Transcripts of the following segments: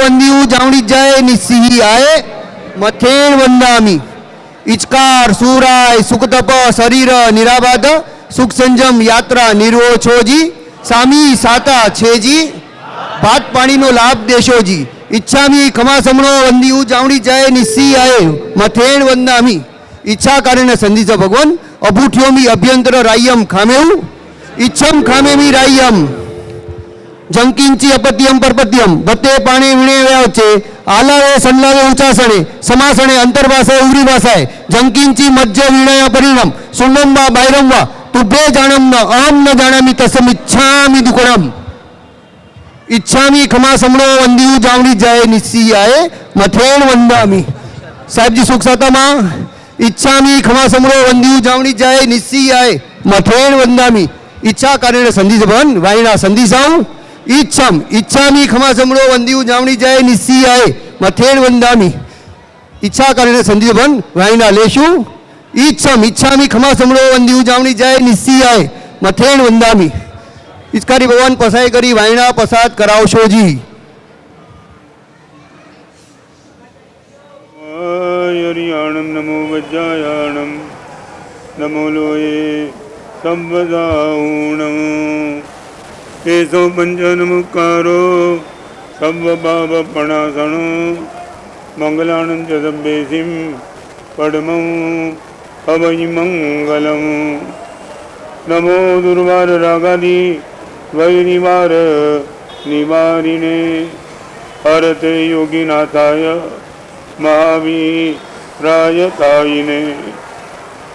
वंदियु जावणी जाय निस्सिही आए मथेण वंदामी। इचकार सूराय सुखतप शरीर निराबाध सुख संजम यात्रा निर्वोछोजी सामी साता छेजी भात पानी नो लाभ देशोजी। इच्छामी खमा समणो वंदियु जावणी जाय निस्सी आए मथेण वंदामी। इच्छा कारण संधीच भगवान अभूठ्योमी अभ्यंतर राय्यम खामेऊ इच्छम खामेमी राय्यम। जंकिंची अपत्यम परपत्यम बत्ते पाणी विणे व्यावचे आलावे सल्लावे उचासणे समासणे अंतर्भाषाय उग्री भाषाय जंकिंची मज्ज विणय परिणाम सुन्नम वा बायरम वा तुभ्ये जानम न अहम न जानामि तसम इच्छामि दुकणम। इच्छामी खमा समणो वंदियु जावणी जाय निस्सी आए मथेण वंदामी। साहेब जी सुख साता मां इच्छामी खमा समणो वंदियु जावणी जाय निस्सी आए मथेण वंदामी। इच्छा कारण संधि बन वायना संधि साऊ इच्छम इच्छामी खमा समणो वंदियु जावणी जाय निस्सी आए मथेण वंदामी। इच्छा कारण संधि बन वायना लेशु इच्छम इच्छामी खमा समणो वंदियु जावणी जाय निस्सी आए मथेण वंदामी। इचकारी भगवान पसाय करी वायना पसाद करावशोजी। हरियाणम नमो वज्रायाणम नमो लोये संवदाऊणम। एसो पंचनमुकारो सर्व पाप प्रणासनो मंगलानं च सब्बेसिं पद्मं हवै मंगलम। नमो दुर्वार रागादि वैनिवार निवारिणे हरते योगिनाथाय महावीरायतायिने।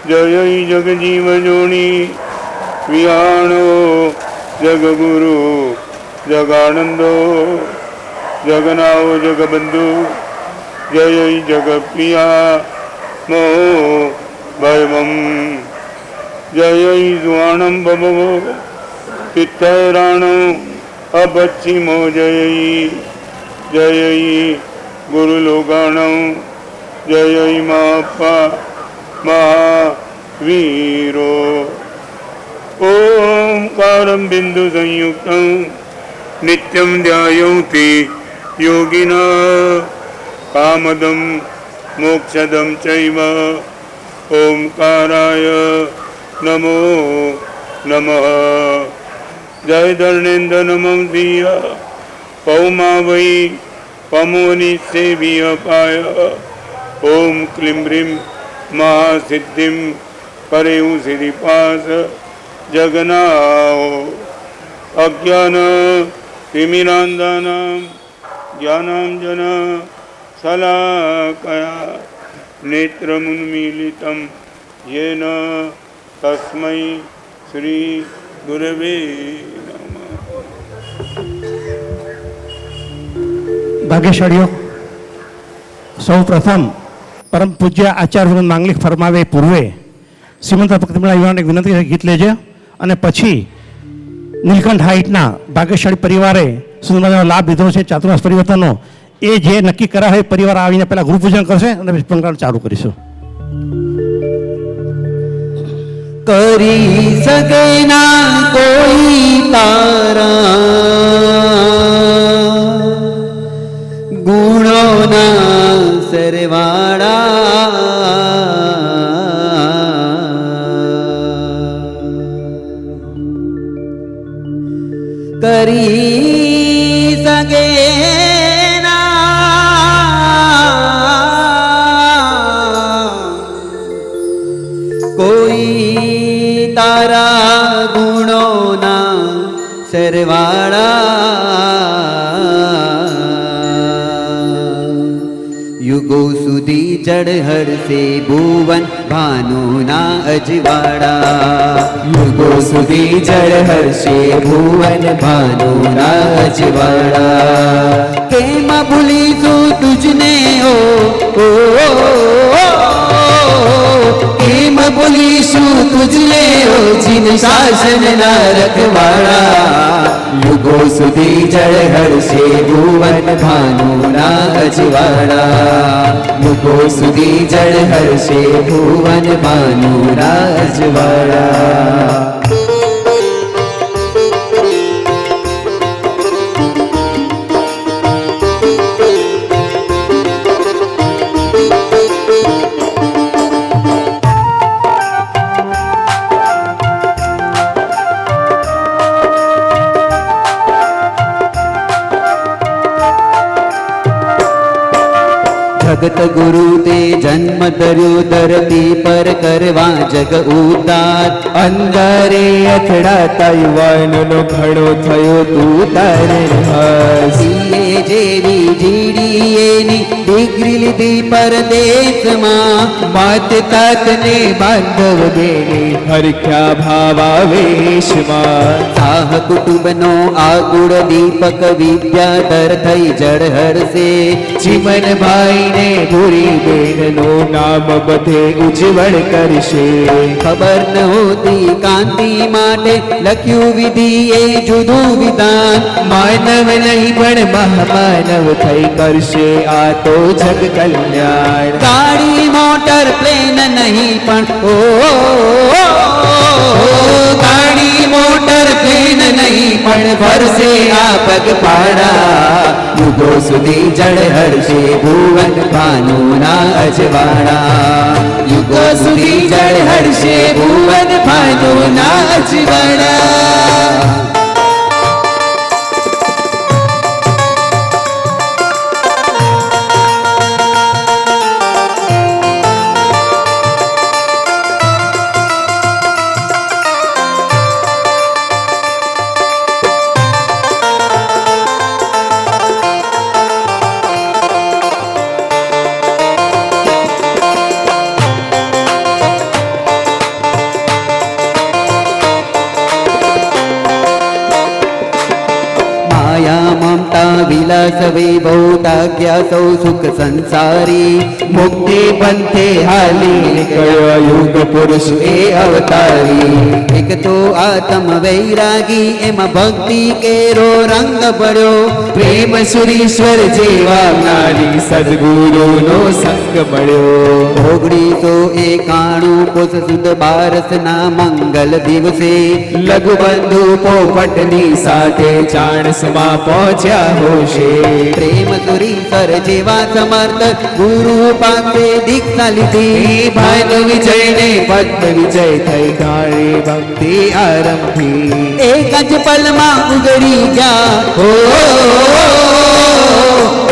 जय जगजीवजोनि विहाणो जगगुरु जगानंदो जगनाओ जगबंधु जय जगप्रिया मोहो भयमम। जय जुआणम बबो पित्तराणो अपच्छिमो जय जय गुरुलोकाणो जय मापा महावीरो। ओंकारं बिंदु संयुक्तं नित्यं ध्यायन्ति योगिना कामदं मोक्षदं चैव। ओंकाराय नमो नमः। जय धर्णेन्द्र नमः धिय पौमा वै पमोनि सेविय पाय। ओम क्लीं ह्रीं महासिद्धिं करेउ सिद्धिपास जगनाओ। अज्ञान तिमिरान्धानां ज्ञानाञ्जन शलाकया नेत्रमुन्मीलितं येन तस्मै श्री गुरवे नमः। भाग्यशाळीओ सौ प्रथम परम पूज्य आचार्य માંગલિક ફરમાવે પૂર્વે શ્રીમંત ભક્તિમણા યુવાનને વિનંતી ગીત લેજે અને પછી નીલકંઠ હાઇટના ભાગ્યશાળી પરિવારે સુંદરનો લાભ લીધો છે ચાતુર્માસ પરિવર્તનનો એ જે નક્કી કર્યા હોય પરિવાર આવીને પહેલાં ગૃહ પૂજન કરશે અને પછી પંગાળ ચાલુ કરીશું. કરી સકે ના કોઈ તારા ગુણોના સરવાળા કરી સકે કોઈ તારા ગુણોના સરવાળા યુગો સુધી જડ હરસે ભુવન ભાનુના અજવાળા યુગો સુધી જડ હરસે ભુવન ભાનુના અજવાળા કેમ ભૂલીશું તુજને ઓ કેમ બોલીશું તુજને ઓ જીન શાસનના રખવાળા યુગો સુધી જળ હરશે ભુવન ભાનુના અજવાળા યુગો સુધી જળ હરશે ભુવન ભાનુના અજવાળા ભગત ગુરુ તે જન્મ ધર્યો ધરતી પર કરવા જગ ઉતાર અંધારે અથડાતા યુવાનનો ઘડો થયો તું તારે હસીએ જેવી જીડી એની ડિગ્રી લીધી પરદેશમાં માત તાતને બાંધવ બેને હરખ્યા ભાવાવેશમાં સાહ કુટુંબનો આકુળ દીપક વિદ્યાધર થઈ જળ હરશે ચીમનભાઈને ભૂરી બેનનું નામ બધે ઉજ્જવળ કરશે ખબર નહોતી કાંતિ માટે લખ્યું વિધિ એ જુદું વિધાન માનવ નહીં પણ મહામાનવ થઈ કરશે આ તો જગ કલ્યાણ ગાડી મોટર પ્લેન નહીં પણ ગાડી મોટર પ્લેન નહીં પણ ભરશે આ પગપાળા યુગો સુધી જળ હરશે ભુવન ભાનુના અજવાળા યુગો સુધી જળ હરશે ભુવન ભાનુના અજવાળા વિલાસ વૈભવતાજ્ઞા સૌ સુખ સંસારી મુક્તિ પંથે હાલી નીકળ્યો યુગ પુરુષ એ અવતારી એક તો આત્મ વૈરાગી એમાં ભક્તિ કેરો રંગ પડ્યો પ્રેમ સુરીશ્વર જેવા નારી સદગુરુનો સંગ મળ્યો 1991 પુષ સુદ બારસના મંગલ દિવસે લઘુબંધુ પોપટની સાથે ચાણસમાં પહોંચ્યા હોશે પ્રેમ સુરીશ્વર જેવા સમર્થ ગુરુ પાસે દીક્ષા લીધી ભાનુ વિજયને પદ્મ વિજય થઈ ગાળી ભક્તિ આરંભી એક જ પલમાં ઉગડી ગયા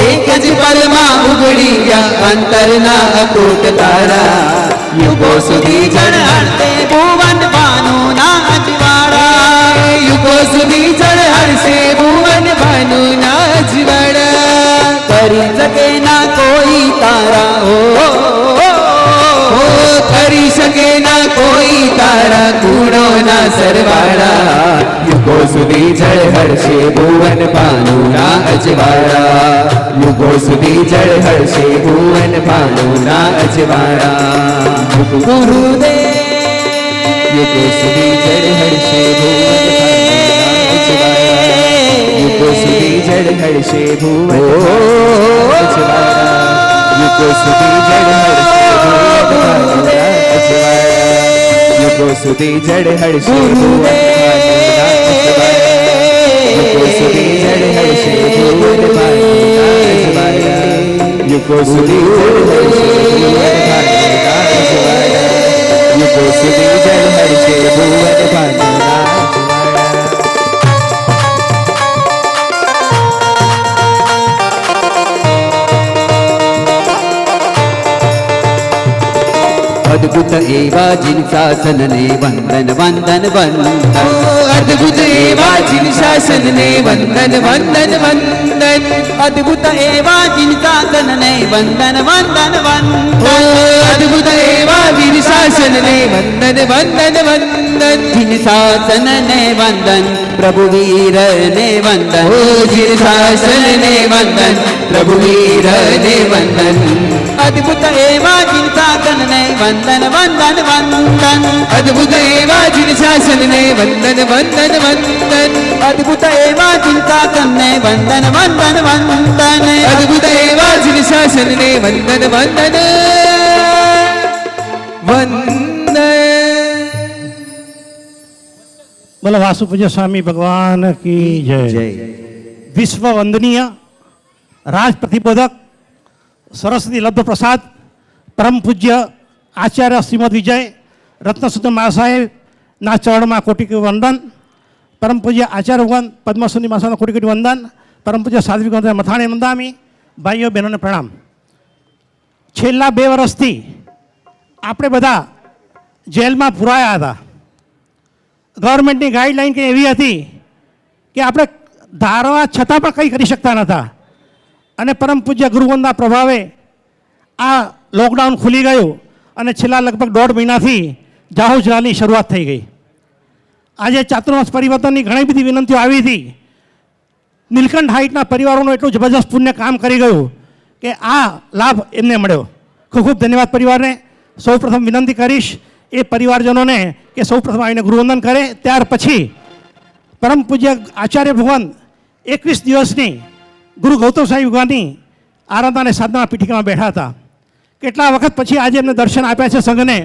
એક જ પલમાં ઉગડી ગયા અંતરના અતૂટ તારા યુગો સુધી જળહળશે ભુવન ભાનુના અજવાળા યુગો સુધી જળહળશે ભુવન ભાનુના અજવાળા કરી શકે ના કોઈ તારા કરી શકે ના કોઈ તારા ગુણોના સરવાળા યુગો સુધી જળહળશે ભુવન ભાનુના અજવાળા યુગો સુધી જળહળશે ભુવન ભાનુના અજવાળા ગુરુદેવ યુગો સુધી જળહળશે ભુવન યુગો સુધી જળહળશે ભુવન અજવાળા યુગો સુધી જળહળશે યુગો સુધી જળહળશે ભુવન યુગો સુધી જળહળશે ભુવન યુગો સુધી યુગો સુધી જળહળશે ભુવન ભાનુના અદ્ભુત એવા જીન શાસનને વંદન વંદન વંદન અદ્ભુત એવા જીન શાસનને વંદન વંદન વંદન અદ્ભુત એવા જીન શાસનને વંદન વંદન વંદન અદ્ભુત એવા જીન શાસનને વંદન વંદન વંદન જીન શાસનને વંદન પ્રભુ વીરને વંદન જીન શાસનને વંદન પ્રભુ વીરને વંદન અદ્ભુત એવા જીન શાસનને વંદન વંદન વંદન અદ્ભુત એવા જીન શાસનને વંદન વંદન વંદન અદ્ભુત એવા જીન શાસનને વંદન વંદન વંદન અદ્ભુત એવા જીન શાસનને વંદન વંદન વંદન બોલો વાસુપૂજ્ય સ્વામી ભગવાન કી જય વિશ્વ વંદનીય રાજ પ્રતિબોધક સરસ્વતી લબ્ધ પ્રસાદ પરમ પૂજ્ય આચાર્ય શ્રીમદ વિજય રત્નસુંદર મહાસાહેબના ચરણમાં કોટી કોટી વંદન પરમ પૂજ્ય આચાર્ય ભગવાન પદ્મસુંદરી મહાસાહેબના કોટી કોટી વંદન પરમ પૂજ્ય સાધ્વી મથાણે વંદામી ભાઈઓ બહેનોને પ્રણામ છેલ્લા 2 વર્ષથી આપણે બધા જેલમાં પુરાયા હતા. ગવર્મેન્ટની ગાઈડલાઈન કંઈ એવી હતી કે આપણે ધારવા છતાં પણ કંઈ કરી શકતા નહોતા. અને પરમ પૂજ્ય ગુરુવંદના પ્રભાવે આ લોકડાઉન ખુલી ગયું અને છેલ્લા લગભગ 1.5 મહિનાથી જાહુજરાની શરૂઆત થઈ ગઈ. આજે ચાતુર્માસ પરિવર્તનની ઘણી બધી વિનંતીઓ આવી હતી. નીલકંઠ હાઇટના પરિવારોનું એટલું જબરજસ્ત પુણ્ય કામ કરી ગયું કે આ લાભ એમને મળ્યો. ખૂબ ખૂબ ધન્યવાદ પરિવારને. સૌ પ્રથમ વિનંતી કરીશ એ પરિવારજનોને કે સૌ પ્રથમ આવીને ગુરુવંદન કરે. ત્યાર પછી પરમ પૂજ્ય આચાર્ય ભગવાન 21 દિવસની ગુરુ ગૌતમ સાહેબ ભગવાનની આરાધના અને સાધના પીઠિકામાં બેઠા હતા. કેટલા વખત પછી આજે એમને દર્શન આપ્યા છે સંઘને.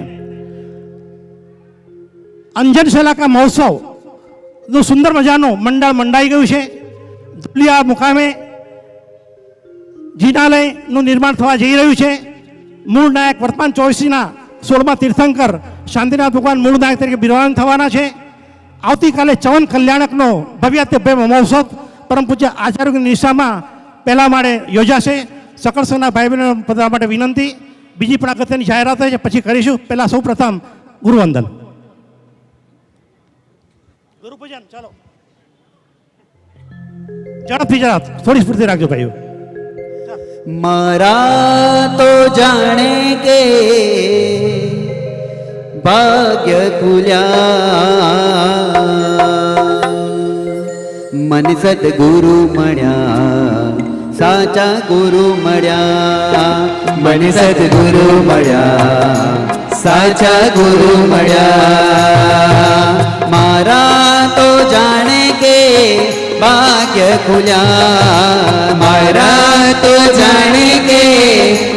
અંજન શલાકા મહોત્સવનું સુંદર મજાનું મંડળ મંડાઈ ગયું છે. ધુલિયા મુકામે જિનાલયનું નિર્માણ થવા જઈ રહ્યું છે. મૂળ નાયક વર્તમાન 24ના 16મા તીર્થંકર શાંતિનાથ ભગવાન મૂળ નાયક તરીકે બિરાજમાન થવાના છે. આવતીકાલે ચવન કલ્યાણકનો ભવ્યાત્યભવ્ય મહોત્સવ પરમ પૂજ્ય આચાર્યની નિશામાં પહેલા માળે યોજાશે. સકળ સંઘના ભાઈ બહેનો પધારવા માટે વિનંતી. બીજી પણ અગત્યની જાહેરાત છે પછી કરીશું. પહેલાં સૌ પ્રથમ ગુરુવંદન. ગુરુપૂજન ચાલો. ઝડપથી જરા થોડી સ્ફૂર્તિ રાખજો ભાઈઓ. મારા તો જાણે કે ભાગ્ય ખુલ્યા, મન સદગુરુ મળ્યા, સાચા ગુરુ મળ્યા, મન સદગુરુ મળ્યા, સાચા ગુરુ મળ્યા. મારા તો જાણે કે ભાગ્ય ખુલ્યા, મારા તો જાણે કે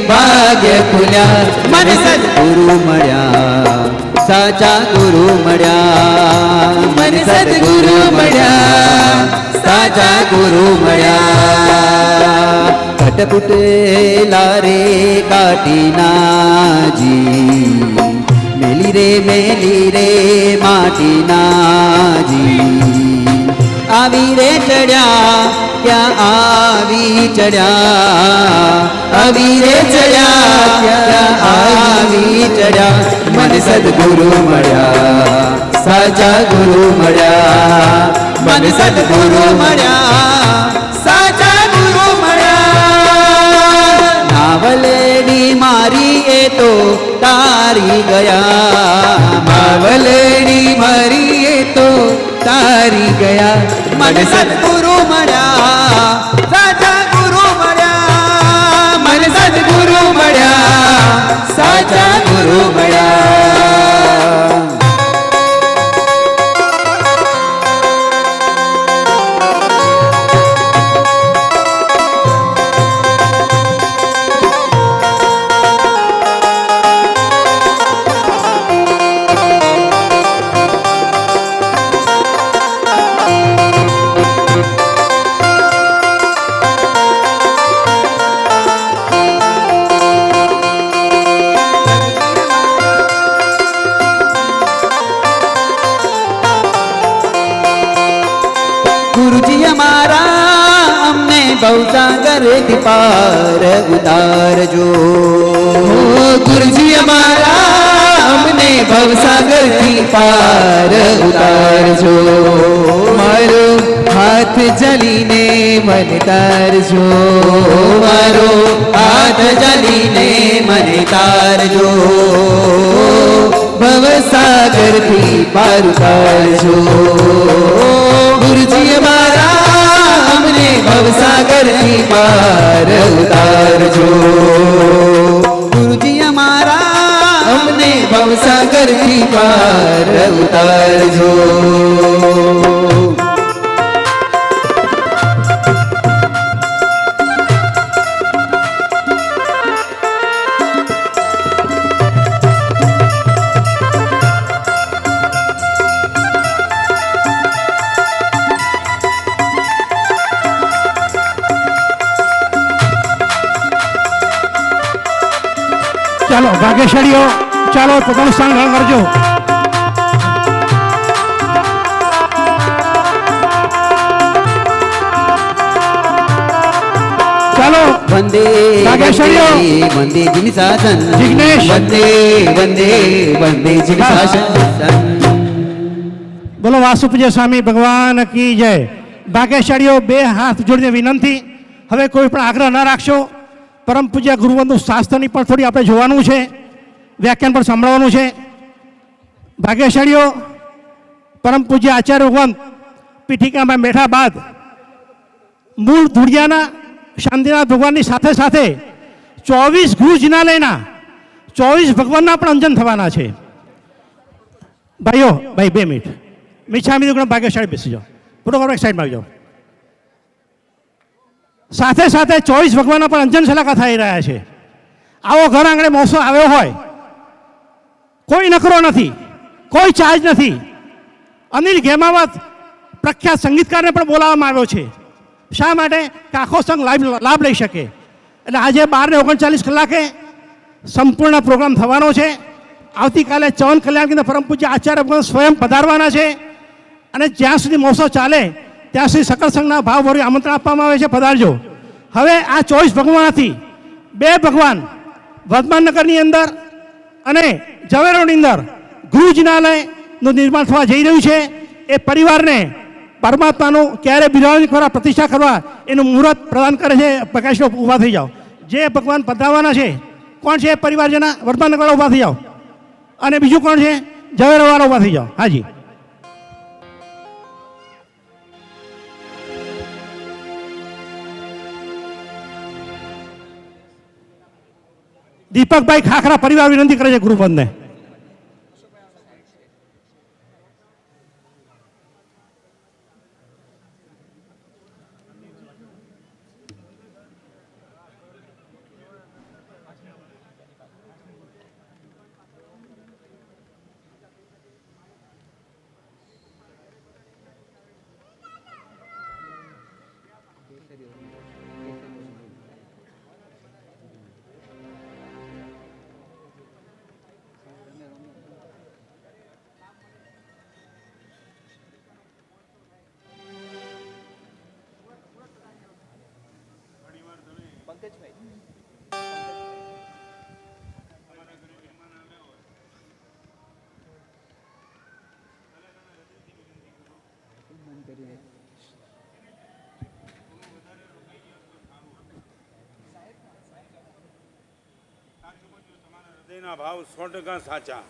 ભાગ્ય ખુલ્યા, મને સદગુરુ મળ્યા, સાચા ગુરુ મળ્યા, મને સદગુરુ મળ્યા, સાચા ગુરુ મળ્યા. કટપુટેલા રે કાટીનાજી, મેલી રે માટીનાજી, આવી રે ચડ્યા ક્યાં આવી ચડ્યા, આવી રે ચડ્યા ક્યાં આવી ચડ્યા, મને સદગુરુ મળ્યા, સાચા ગુરુ મળ્યા, મને સદગુરુ મળ્યા, સાચા ગુરુ મળ્યા. નાવલેડી મારી એ તો તારી ગયા, નાવલેડી મારી એ તો તારી ગયા, મને સદગુરુ મળ્યા, સાચા ગુરુ મળ્યા, મને સદગુરુ મળ્યા, સાચા ગુરુ મળ્યા. ગુરુજી અમારા અમને ભવસાગરથી પાર ઉતારજો, ગુરુજી અમારા અમને ભવસાગરથી પાર ઉતારજો, મારો હાથ જલીને મને તારજો, મારો હાથ જલીને મને તારજો, ભવસાગરથી પાર ઉતારજો. ગુરુજી અમારા અમને ભવસાગરથી પાર ઉતારજો, ગુરુજી અમારા અમને ભવસાગરથી પાર ઉતારજો. ચાલો ભાગ્યશાળીઓ, ચાલો પોતાનું સ્થાન ગ્રહણ કરજો. ચાલો વંદે નાગેશ્વરીઓ. વંદે જીન શાસન જિગ્નેશ. વંદે વંદે વંદે જીન શાસન બોલો વાસુપૂજ્ય સ્વામી ભગવાન કી જય. ભાગ્યશાળીઓ, બે હાથ જોડીને વિનંતી, હવે કોઈ પણ આગ્રહ ન રાખશો. પરમ પૂજ્ય ગુરુવંદુ શાસ્ત્રની પણ થોડી આપણે જોવાનું છે, વ્યાખ્યાન પણ સાંભળવાનું છે. ભાગ્યશાળીઓ, પરમ પૂજ્ય આચાર્ય ભગવાન પીઠિકામાં બેઠા બાદ મૂળ ધૂળિયાના શાંતિનાથ ભગવાનની સાથે સાથે 24 ગૃહ જિનાલયના 24 ભગવાનના પણ અંજન થવાના છે. ભાઈઓ, ભાઈ 2 મિનિટ મિચ્છામી દુક્કડમ ભાગ્યશાળી બેસી જાઓ, ફોટોગ્રાફ એક સાઈડમાં આવી જાઓ. સાથે સાથે 24 ભગવાનના પણ અંજન સલાકા થઈ રહ્યા છે. આવો ઘર આંગણે મોસો આવ્યો હોય, કોઈ નકરો નથી, કોઈ ચાર્જ નથી. અનિલ ઘેમાવત પ્રખ્યાત સંગીતકારને પણ બોલાવવામાં આવ્યો છે. શા માટે? કે આખો સંઘ લાભ લઈ શકે. એટલે આજે 12:39 કલાકે સંપૂર્ણ પ્રોગ્રામ થવાનો છે. આવતીકાલે ચવન કલ્યાણ કેન્દ્ર પરમ પૂજ્ય આચાર્ય ભગવાન સ્વયં પધારવાના છે અને જ્યાં સુધી મોસો ચાલે ત્યાં સુધી સકલ સંઘના ભાવભર્યું આમંત્રણ આપવામાં આવે છે, પધારજો. હવે આ 24 ભગવાનથી 2 ભગવાન વર્ધમાનનગરની અંદર અને ઝવેરોની અંદર ગૃહ જિનાલયનું નિર્માણ થવા જઈ રહ્યું છે. એ પરિવારને પરમાત્માનું ક્યારે બિરાજમાન કરવા, પ્રતિષ્ઠા કરવા એનું મુહૂર્ત પ્રદાન કરે છે. પ્રકાશનો ઊભા થઈ જાઓ. જે ભગવાન પધારવાના છે, કોણ છે? પરિવારજના વર્ધમાનનગરવાળા ઊભા થઈ જાઓ. અને બીજું કોણ છે? ઝવેરવાળા ઊભા થઈ જાઓ. હાજી. દીપકભાઈ ખાખરા પરિવાર વિનંતી કરે છે ગુરુપદને. હૃદયના ભાવ 100% સાચા.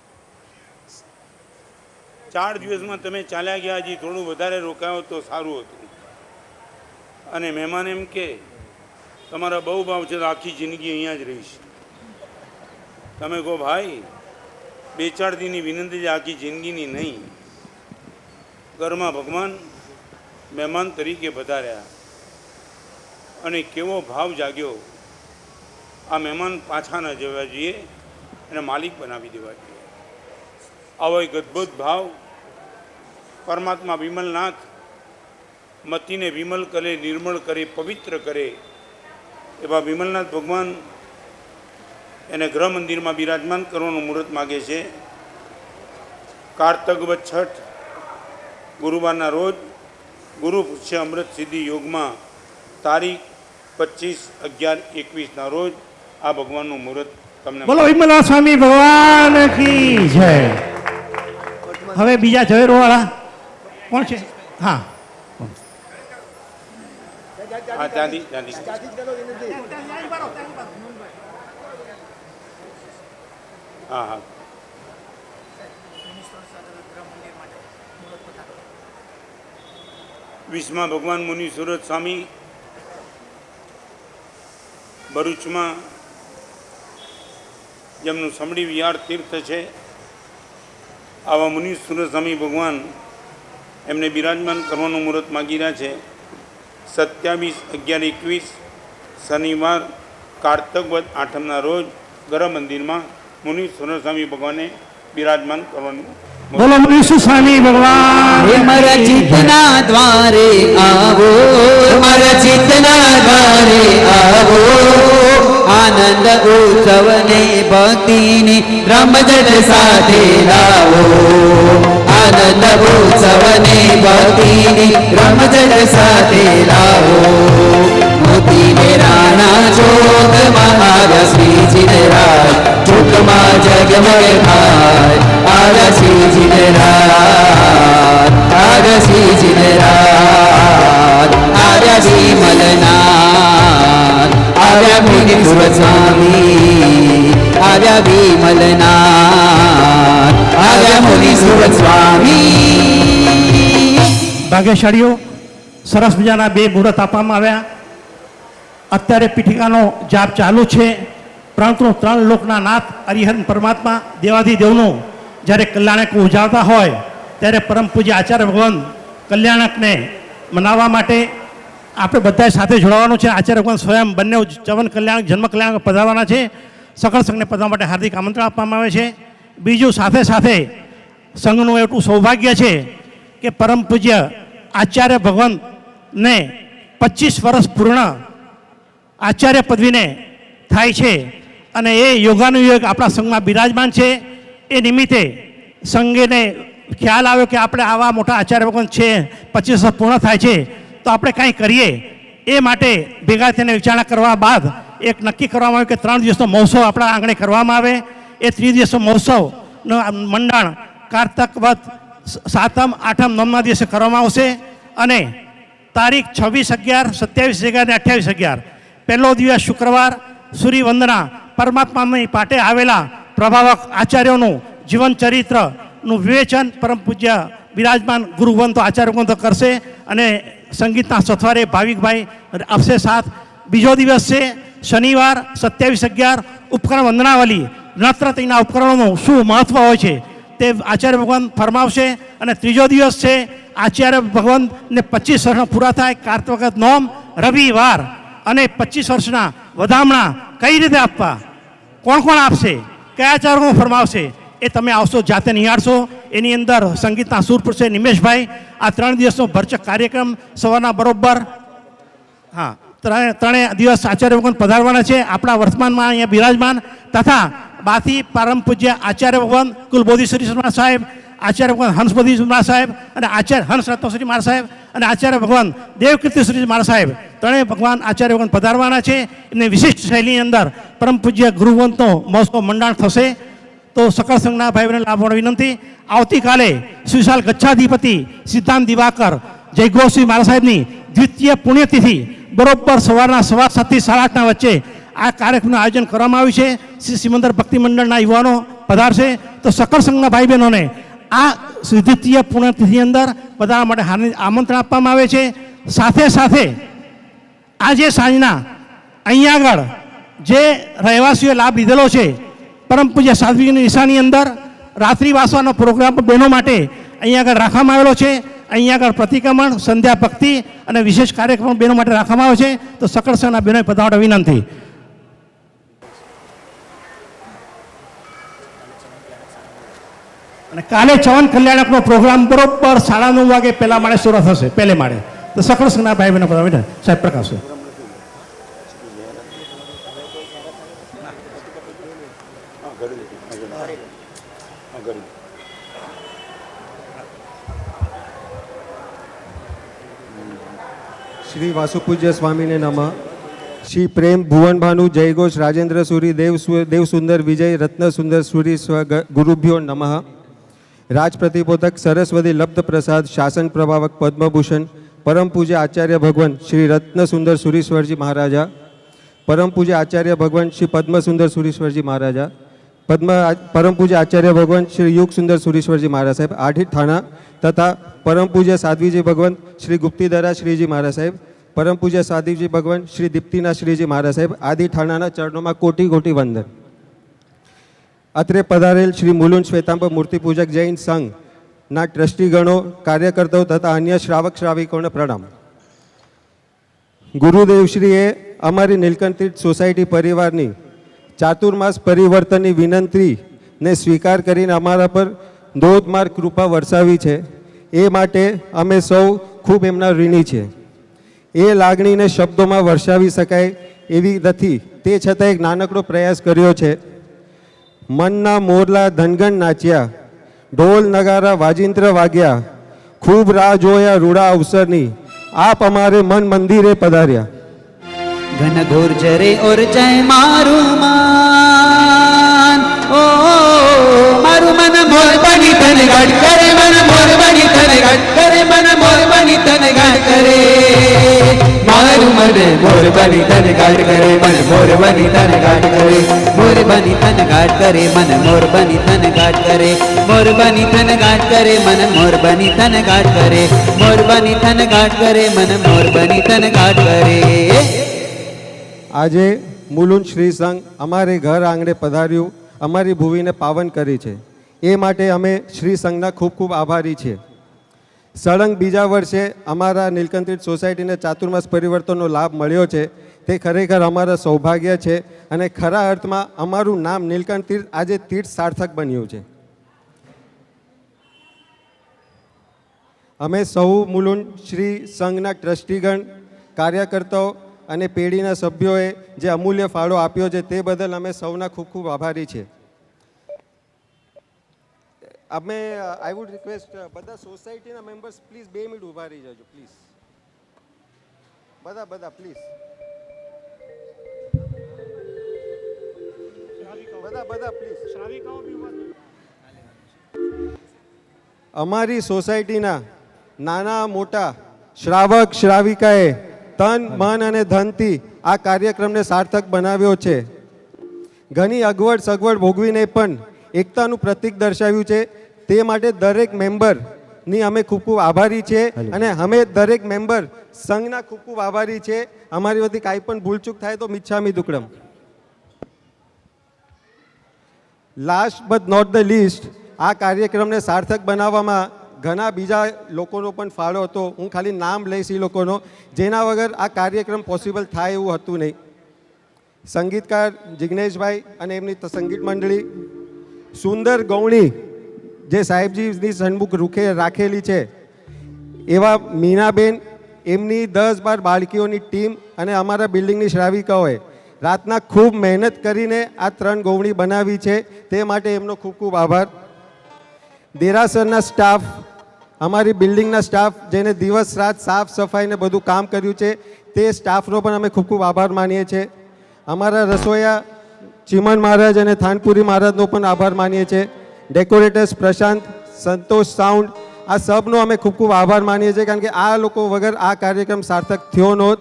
4 દિવસમાં તમે ચાલ્યા ગયા, હજી થોડું વધારે રોકાયો તો સારું હતું. અને મહેમાન એમ કે તમારા બહુ ભાવ છે તો આખી જિંદગી અહીંયા જ રહીશ. તમે કહો ભાઈ 2-4 દિનની વિનંતી છે, આખી જિંદગીની નહીં. ઘરમાં ભગવાન મહેમાન તરીકે પધાર્યા અને કેવો ભાવ જાગ્યો. આ મહેમાન પાછા ન જવા જોઈએ, એને માલિક બનાવી દેવા જોઈએ. આવો એક અદ્ભુત ભાવ પરમાત્મા વિમલનાથ મતિને વિમલ કરે, નિર્મળ કરે, પવિત્ર કરે એવા વિમલનાથ ભગવાન એને ગૃહ મંદિરમાં બિરાજમાન કરવાનું મુહૂર્ત માગે છે. કારતક વદ છઠ ગુરુવારના રોજ ગુરુ પુષ્ય અમૃત સિદ્ધિ યોગમાં તારીખ 25/11/21ના રોજ આ ભગવાનનું મુહૂર્ત તમને. બોલો વિમલા સ્વામી ભગવાન કી જય. હવે બીજા ઝવેરવાળા કોણ છે? હા, હા, ત્યાંથી હા હા. વિશ્વમાં ભગવાન મુનિ સુરત સ્વામી ભરૂચમાં જેમનું સમડી વિહાર તીર્થ છે, આવા મુનિ સુરત સ્વામી ભગવાન એમને બિરાજમાન કરવાનું મુહૂર્ત માગી રહ્યા છે. 27/11/21 શનિવાર કારતક વદ આઠમના રોજ ગૃહ મંદિરમાં મુનિ સુરત સ્વામી ભગવાને બિરાજમાન કરવાનું. બોલો મુનિષુ સ્વામી ભગવાન. હે મારા ચિત્તના દ્વારે આવો, મારા ચિત્તના દ્વારે આવો, આનંદ ઉત્સવને ભક્તિની રમઝટ સાથે લાવો, આનંદ ઉત્સવને ભક્તિની રમઝટ સાથે લાવો. મોતી ને રાણા ચોકમાં આવ્યા શ્રીજીને રાજ ચોકમાં જગમગ થાય આવ્યા શ્રીજીને રાજ આવ્યા શ્રીજીને રાજ આવ્યા વિમલનાથ આવ્યા મુનિસુર સ્વામી આવ્યા વિમલનાથ આવ્યા મુનિસુર સ્વામી. ભાગ્યશાળીઓ, સરસ મજાના 2 મુહૂર્ત આપવામાં આવ્યા. અત્યારે પીઠિકાનો જાપ ચાલુ છે, પરંતુ 3 લોકના નાથ હરિહર પરમાત્મા દેવાધિદેવનું જ્યારે કલ્યાણક ઉજાવતા હોય ત્યારે પરમ પૂજ્ય આચાર્ય ભગવાન કલ્યાણકને મનાવવા માટે આપણે બધાએ સાથે જોડાવાનું છે. આચાર્ય ભગવાન સ્વયં બંને ચવન કલ્યાણક જન્મ કલ્યાણક પધારવાના છે. સકળ સંઘને પધારવા માટે હાર્દિક આમંત્રણ આપવામાં આવે છે. બીજું સાથે સાથે સંઘનું એટલું સૌભાગ્ય છે કે પરમ પૂજ્ય આચાર્ય ભગવાનને 25 વર્ષ પૂર્ણ આચાર્ય પદવીને થાય છે અને એ યોગાનુયોગ આપણા સંઘમાં બિરાજમાન છે. એ નિમિત્તે સંઘને ખ્યાલ આવ્યો કે આપણે આવા મોટા આચાર્ય ભગવાન છે, 25 વર્ષ પૂર્ણ થાય છે, તો આપણે કાંઈ કરીએ. એ માટે ભેગા થઈને વિચારણા કરવા બાદ એક નક્કી કરવામાં આવ્યું કે 3 દિવસનો મહોત્સવ આપણા આંગણે કરવામાં આવે. એ 3 દિવસનો મહોત્સવનું મંડાણ કારતક વધ 7મ 8મ 9મના દિવસે કરવામાં આવશે અને તારીખ 26/11, 27/11 અને 28/11 પહેલો દિવસ શુક્રવાર સૂર્ય વંદના પરમાત્માની પાટે આવેલા પ્રભાવક આચાર્યોનું જીવન ચરિત્રનું વિવેચન પરમ પૂજ્ય બિરાજમાન ગુરુવંતો આચાર્ય કરશે અને સંગીતના સથવારે ભાવિકભાઈ આપશે સાથ. બીજો દિવસ છે શનિવાર 27/11 ઉપકરણ વંદનાવલી નત્રત્રીના ઉપકરણોનું શું મહત્વ હોય છે તે આચાર્ય ભગવાન ફરમાવશે. અને ત્રીજો દિવસ છે આચાર્ય ભગવાનને 25 વર્ષના પૂરા થાય કાર્તવક નોમ રવિવાર અને 25 વર્ષના વધામણા કઈ રીતે આપવા, કોણ કોણ આપશે, કયા આચાર્યો ફરમાવશે એ તમે આવશો જાતે નિહાળશો. એની અંદર સંગીતના સુર પુરુષે નિમેશભાઈ આ 3 દિવસનો ભરચક કાર્યક્રમ સવારના બરોબર ત્રણેય દિવસ આચાર્ય ભગવાન પધારવાના છે આપણા વર્તમાનમાં અહીંયા બિરાજમાન તથા બાથી પરમ પૂજ્ય આચાર્ય ભગવાન કુલબોધીશ્વરી સાહેબ, આચાર્ય ભગવાન હંસબોધી સાહેબ અને આચાર્ય હંસ રત્નશ્રી મહારાજ સાહેબ અને આચાર્ય ભગવાન દેવકીર્તિશ્રી મહારાજ સાહેબ ત્રણેય ભગવાન આચાર્ય ભગવાન પધારવાના છે. એમને વિશિષ્ટ શૈલીની અંદર પરમ પૂજ્ય ગુરુવંતનો મહોત્સવ મંડાણ થશે. તો સકળ સંઘના ભાઈ બહેનો લાભ વિનંતી. આવતીકાલે સુશાલ ગચ્છાધિપતિ સિદ્ધાંત દિવાકર જયઘોષજી મહારાજ સાહેબની દ્વિતીય પુણ્યતિથિ બરોબર સવારના 7:15 થી 8:30 વચ્ચે આ કાર્યક્રમનું આયોજન કરવામાં આવ્યું છે. શ્રી સિમંદર ભક્તિ મંડળના યુવાનો પધારશે. તો સકળ સંઘના ભાઈ બહેનોને આ દ્વિતીય પુણ્યતિથિ અંદર પધારવા માટે આમંત્રણ આપવામાં આવે છે. સાથે સાથે આજે સાંજના અહીંયા આગળ જે રહેવાસીઓએ લાભ લીધેલો છે પરમ પૂજ્ય સાધ્વીની નિશાની અંદર રાત્રિવાસવાનો પ્રોગ્રામ બહેનો માટે અહીંયા આગળ રાખવામાં આવેલો છે. અહીંયા આગળ પ્રતિક્રમણ, સંધ્યા ભક્તિ અને વિશેષ કાર્યક્રમ બહેનો માટે રાખવામાં આવે છે. તો સકળ સંઘના બહેનોએ પધારવા વિનંતી. અને કાલે ચવન કલ્યાણકનો પ્રોગ્રામ બરોબર 9:30 વાગે પહેલા માળે શરૂ થશે, પહેલે માળે. તો સકળ સંઘના ભાઈ બહેનો પધારવા સાહેબ પ્રકાશ. શ્રી વાસુપૂજ્ય સ્વામીને નમઃ. શ્રી પ્રેમ ભુવન ભાનુ જયઘોષ રાજેન્દ્ર સુરી દેવ સુંદર વિજય રત્ન સુંદર સુરી ગુરુભ્યો નમઃ. રાજ પ્રતિબોધક સરસ્વતી લબ્ધ પ્રસાદ શાસન પ્રભાવક પદ્મભૂષણ પરમ પૂજ્ય આચાર્ય ભગવાન શ્રી રત્ન સુંદર સુરીશ્વરજી મહારાજા, પરમ પૂજ્ય આચાર્ય ભગવાન શ્રી પદ્મ સુંદર સુરીશ્વરજી મહારાજા, પરમ પૂજ્ય આચાર્ય ભગવાન શ્રી યુગ સુંદર સુરીશ્વરજી મહારાજ સાહેબ આઠી થાણા તથા પરમ પૂજ્ય સાધ્વીજી ભગવાન શ્રી ગુપ્તીધરા શ્રીજી મહારાજ સાહેબ, પરમ પૂજ્ય સાધ્વીજી ભગવાન શ્રી દીપ્તિના શ્રીજી મહારાજ સાહેબ આદિ ઠાણાના ચરણોમાં કોટી કોટી વંદન. અત્રે પધારેલ શ્રી મુલુંડ શ્વેતાંબર મૂર્તિ પૂજક જૈન સંઘના ટ્રસ્ટીગણો, કાર્યકર્તાઓ તથા અન્ય શ્રાવક શ્રાવિકોને પ્રણામ. ગુરુદેવશ્રીએ અમારી નીલકંઠ તીર્થ સોસાયટી પરિવારની ચાતુર્માસ પરિવર્તનની વિનંતીને સ્વીકાર કરીને અમારા પર ધોધમાર કૃપા વરસાવી છે. એ માટે અમે સૌ ખૂબ એમના ઋણી છે. એ લાગણીને શબ્દોમાં વર્ષાવી શકાય એવી નથી, તે છતાં એક નાનકડો પ્રયાસ કર્યો છે. મનના મોરલા ધનગણ નાચ્યા, ઢોલ નગારા વાજિંત્ર વાગ્યા, ખૂબ રાહ જોયા રૂડા અવસરની, આપ અમારે મન મંદિરે પધાર્યા. ઘન ઘોર જરે ઓર જય મારું માન ઓ મારું મન મોર બની તન ગાટ કરે મન મોર બની તન ગાટ કરે મન મોર બની તન ગાટ કરે મારું મન મોર બની તન ગાટ કરે મન મોર બની તન ગાટ કરે મોર બની તન ગાટ કરે મન મોર બની તન ગાટ કરે મોર બની તન ગાટ કરે મન મોર બની તન ગાટ કરે મોર બની તન ગાટ કરે મન મોર બની તન ગાટ કરે આજે મુલુંડ શ્રી સંઘ અમારે ઘર આંગણે પધાર્યું, અમારી ભૂમિને પાવન કરી છે. એ માટે અમે શ્રી સંઘના ખૂબ ખૂબ આભારી છીએ. સળંગ બીજા વર્ષે અમારા નીલકંઠ તીર્થ સોસાયટીને ચાતુર્માસ પરિવર્તનનો લાભ મળ્યો છે. તે ખરેખર અમારા સૌભાગ્ય છે અને ખરા અર્થમાં અમારું નામ નીલકંઠ તીર્થ આજે તીર્થ સાર્થક બન્યું છે. અમે સૌ મુલુંડ શ્રી સંઘના ટ્રસ્ટીગણ, કાર્યકર્તાઓ અને પેઢીના સભ્યોએ જે અમૂલ્ય ફાળો આપ્યો છે તે બદલ અમે સૌના ખૂબ ખૂબ આભારી છે. અમે આઈ વુડ રિક્વેસ્ટ બધા સોસાયટીના મેમ્બર્સ પ્લીઝ 2 મિનિટ ઊભા રહી જજો પ્લીઝ. બધા પ્લીઝ બધા પ્લીઝ. અમારી સોસાયટીના નાના મોટા શ્રાવક શ્રાવિકાએ તન મન અને ધનથી આ કાર્યક્રમને સાર્થક બનાવ્યો છે. ઘણી અગવડ સગવડ ભોગવીને પણ એકતાનું પ્રતીક દર્શાવ્યું છે. તે માટે દરેક મેમ્બરની અમે ખૂબ ખૂબ આભારી છીએ અને અમે દરેક મેમ્બર સંઘના ખૂબ ખૂબ આભારી છે. અમારી વતી કાંઈ પણ ભૂલચૂક થાય તો મિચ્છામી દુક્કડમ. Last but not the least, આ કાર્યક્રમને સાર્થક બનાવવામાં ઘણા બીજા લોકોનો પણ ફાળો હતો. હું ખાલી નામ લઈશ એ લોકોનો જેના વગર આ કાર્યક્રમ પોસિબલ થાય એવું હતું નહીં. સંગીતકાર જિગ્નેશભાઈ અને એમની સંગીત મંડળી, સુંદર ગૌણી જે સાહેબજીની સન્મુખ રૂખે રાખેલી છે એવા મીનાબેન, એમની 10-12 બાળકીઓની ટીમ અને અમારા બિલ્ડિંગની શ્રાવિકાઓએ રાતના ખૂબ મહેનત કરીને આ 3 ગૌણી બનાવી છે. તે માટે એમનો ખૂબ ખૂબ આભાર. દેરાસરના સ્ટાફ, અમારી બિલ્ડિંગના સ્ટાફ જેને દિવસ રાત સાફ સફાઈને બધું કામ કર્યું છે તે સ્ટાફનો પણ અમે ખૂબ ખૂબ આભાર માનીએ છીએ. અમારા રસોઈયા ચિમન મહારાજ અને થાનપુરી મહારાજનો પણ આભાર માનીએ છીએ. ડેકોરેટર્સ પ્રશાંત, સંતોષ સાઉન્ડ, આ સબનો અમે ખૂબ ખૂબ આભાર માનીએ છીએ કારણ કે આ લોકો વગર આ કાર્યક્રમ સાર્થક થયો નહોત.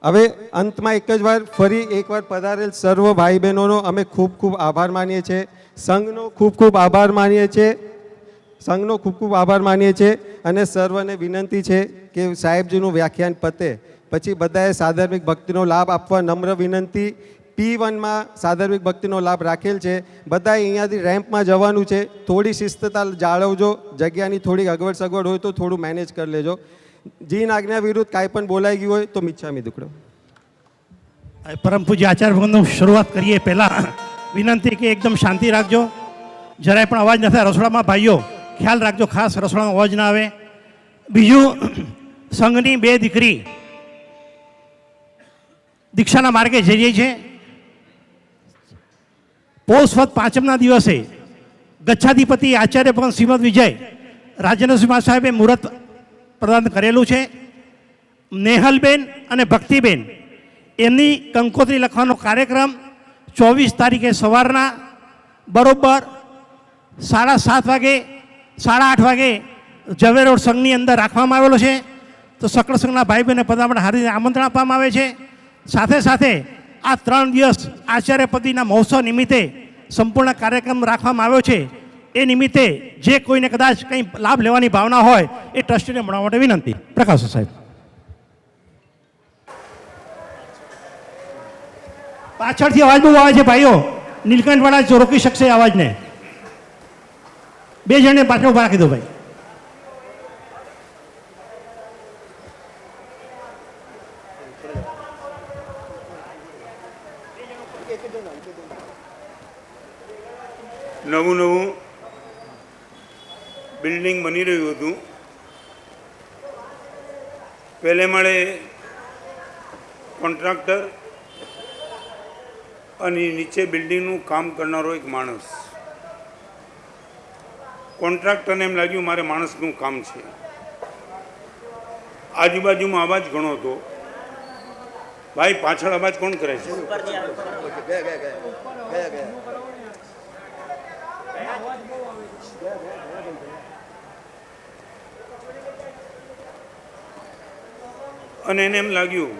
હવે અંતમાં એક જ વાર ફરી એકવાર પધારેલ સર્વ ભાઈ બહેનોનો અમે ખૂબ ખૂબ આભાર માનીએ છીએ. સંઘનો ખૂબ ખૂબ આભાર માનીએ છીએ. અને સર્વને વિનંતી છે કે સાહેબજીનું વ્યાખ્યાન પતે પછી બધાએ સાધર્મિક ભક્તિનો લાભ આપવા નમ્ર વિનંતી. P1માં સાધર્મિક ભક્તિનો લાભ રાખેલ છે. બધાએ અહીંયાથી રેમ્પમાં જવાનું છે. થોડી શિસ્તતા જાળવજો. જગ્યાની થોડી અગવડ સગવડ હોય તો થોડું મેનેજ કરી લેજો. જીન આજ્ઞા વિરુદ્ધ કાંઈ પણ બોલાઈ ગયું હોય તો મિચ્છામી દુક્કડમ. પરમ પૂજ્ય આચાર્ય ભગવાનનું શરૂઆત કરીએ પહેલાં વિનંતી કે એકદમ શાંતિ રાખજો. જરાય પણ અવાજ ન થાય. રસોડામાં ભાઈઓ ખ્યાલ રાખજો, ખાસ રસોડામાં અવાજ ના આવે. બીજું, સંઘની 2 દીકરી દીક્ષાના માર્ગે જઈ રહી છે. પૌષ વદ 5મના દિવસે ગચ્છાધિપતિ આચાર્ય ભગવાન શ્રીમદ વિજય રાજેન્દ્રસિંહ સાહેબે મુહૂર્ત પ્રદાન કરેલું છે. નેહલબેન અને ભક્તિબેન એમની કંકોત્રી લખવાનો કાર્યક્રમ 24 તારીખે સવારના બરોબર 7:30 વાગે 8:30 વાગે ઝવેર રોડ સંઘની અંદર રાખવામાં આવેલો છે. તો સકળ સંઘના ભાઈ બહેનને પધારવા માટે હાર્દિક આમંત્રણ આપવામાં આવે છે. સાથે સાથે આ 3 દિવસ આચાર્યપતિના મહોત્સવ નિમિત્તે સંપૂર્ણ કાર્યક્રમ રાખવામાં આવ્યો છે. એ નિમિત્તે જે કોઈને કદાચ કંઈ લાભ લેવાની ભાવના હોય એ ટ્રસ્ટીને મળવા માટે વિનંતી. પ્રકાશ સાહેબ. પાછળથી અવાજ બહુ આવે છે ભાઈઓ. નીલકંઠવાળા રોકી શકશે અવાજને. 2 જણને પાછળ ઉભા રાખી દો ભાઈ. નવું બિલ્ડિંગ બની રહ્યું હતું. પહેલે માળે કોન્ટ્રાક્ટર અને નીચે બિલ્ડિંગનું કામ કરનારો એક માણસ. કોન્ટ્રાક્ટરને એમ લાગ્યું મારે માણસનું કામ છે. આજુબાજુમાં અવાજ ઘણો હતો ભાઈ પાછળ અવાજ કોણ કરે છે? અને એને એમ લાગ્યું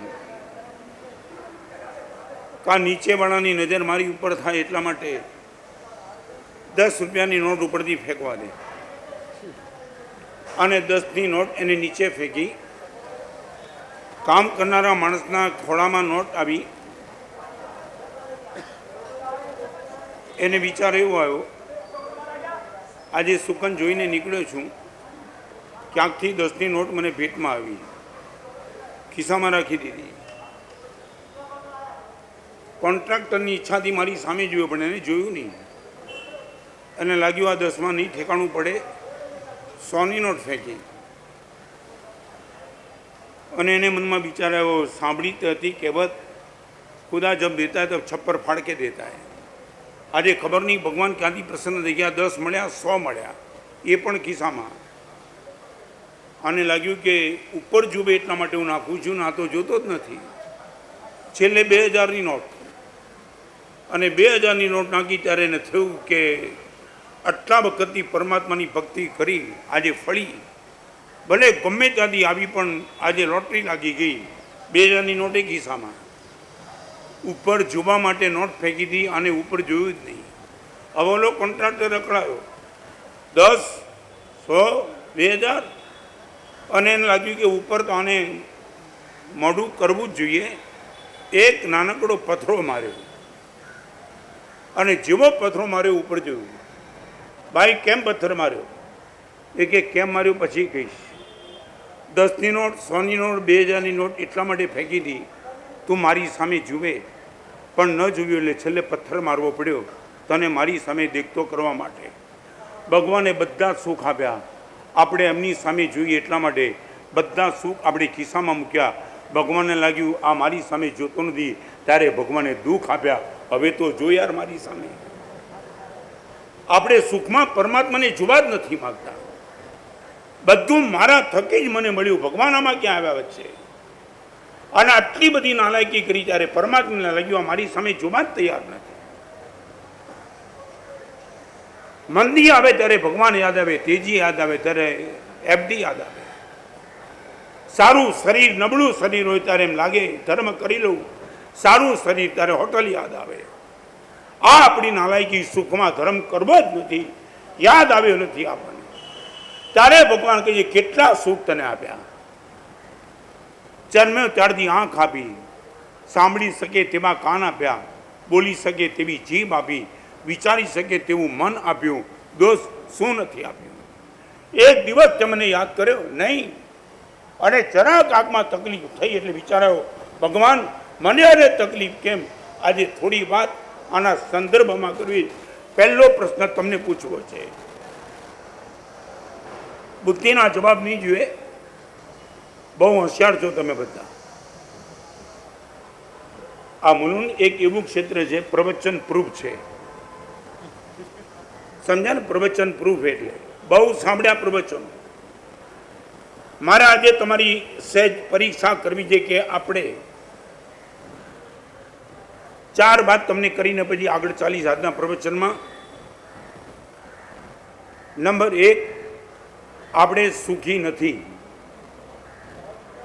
કે આ નીચેવાળાની નજર મારી ઉપર થાય એટલા માટે 10 રૂપિયાની નોટ ઉપરથી ફેંકવા દે. અને 10ની નોટ એને નીચે ફેંકી. કામ કરનારા માણસના ખોળામાં નોટ આવી. એને વિચાર એવો આવ્યો, આજે સુકન જોઈને નીકળ્યો છું, ક્યાંકથી 10ની નોટ મને ભેટમાં આવી, ખિસ્સામાં રાખી દીધી. કોન્ટ્રાક્ટરની ઈચ્છાથી મારી સામે જોયું, પણ એને જોયું નહીં. અને લાગ્યું આ 10માં નહીં ઠેકાણું પડે, 100ની નોટ ફેંકી. અને એને મનમાં વિચાર આવ્યો, સાંભળી તો હતી કહેવત, ખુદા જબ દેતા હૈ તબ છપ્પર ફાડ કે દેતા હૈ. આજે ખબર નહીં ભગવાન ક્યાંથી પ્રસન્ન થઈ ગયા, 10 મળ્યા, 100 મળ્યા, એ પણ ખિસ્સામાં. આને લાગ્યું કે ઉપર જુએ એટલા માટે હું નાખું છું, ના તો જોતો જ નથી. છેલ્લે 2000ની નોટ, અને 2000ની નોટ નાખી ત્યારે એને થયું કે આટલા વખતથી પરમાત્માની ભક્તિ કરી, આજે ફળી, ભલે ગમે ત્યાંથી આવી પણ આજે લોટરી લાગી ગઈ. 2000ની નોટ એ ખિસ્સામાં. ઉપર જોવા માટે નોટ ફેંકી હતી, અને ઉપર જોયું જ નહીં. અવલો કોન્ટ્રાક્ટર અકળાયો, 10, 100, 2000. અને એને લાગ્યું કે ઉપર તો આને મોઢું કરવું જ જોઈએ. એક નાનકડો પથરો માર્યો, અને જેવો પથરો માર્યો ઉપર જોયું. ભાઈ કેમ પથ્થર માર્યો? એ કે કેમ માર્યો પછી કહીશ. 10ની નોટ, 100ની નોટ, 2000ની નોટ એટલા માટે ફેંકી હતી, તું મારી સામે જુએ, પણ ન જોયું એટલે છેલ્લે પથ્થર મારવો પડ્યો તને મારી સામે દેખતો કરવા માટે. ભગવાને બધા સુખ આપ્યા, આપણે એમની સામે જોઈએ એટલા માટે બધા સુખ આપણે ખિસ્સામાં મૂક્યા. ભગવાનને લાગ્યું આ મારી સામે જોતો નથી, ત્યારે ભગવાને દુઃખ આપ્યા, હવે તો જો યાર મારી સામે. આપણે સુખમાં પરમાત્માને જોવા જ નથી માગતા. બધું મારા થકે જ મને મળ્યું, ભગવાન આમાં ક્યાં આવ્યા વચ્ચે? અને આટલી બધી નાલાયકી કરી ત્યારે પરમાત્માને લાગ્યું આ મારી સામે જોવા જ તૈયાર નથી. મંદી આવે ત્યારે ભગવાન યાદ આવે, તેજી યાદ આવે ત્યારે એફડી યાદ આવે. સારું શરીર, નબળું શરીર હોય ત્યારે એમ લાગે ધર્મ કરી લઉં, સારું શરીર ત્યારે હોટલ યાદ આવે. આ આપણી નાલાયકી, સુખમાં ધર્મ કરવો જ નથી, યાદ આવ્યો નથી આપણને. ત્યારે ભગવાન કહે કેટલા સુખ તને આપ્યા. જન્મ્યો ત્યારથી આંખ આપી, સાંભળી શકે તેવા કાન આપ્યા, બોલી શકે તેવી જીભ આપી, વિચારી શકે તેવું મન આપ્યું. દોસ્ત શું નથી આપ્યું? એક દિવસ તમને યાદ કર્યો નહીં. અને જરાક આંખમાં તકલીફ થઈ એટલે વિચાર્યો ભગવાન મને અરે તકલીફ કેમ? આજે થોડી વાત આના સંદર્ભમાં કરવી. પહેલો પ્રશ્ન તમને પૂછવો છે, બુદ્ધિના જવાબ નહીં જોઈએ. બહુ હોશિયાર છો તમે બધા. આ મુલુંડ એક એવું ક્ષેત્ર છે પ્રવચન પ્રૂફ છે, સમજ્યા ને? પ્રવચન પ્રૂફ એટલે બહુ સાંભળ્યા પ્રવચનો. મારે આજે તમારી સહેજ પરીક્ષા કરવી છે કે આપણે 4 વાત તમને કરીને પછી આગળ 40 આજના પ્રવચનમાં. નંબર 1, આપણે સુખી નથી,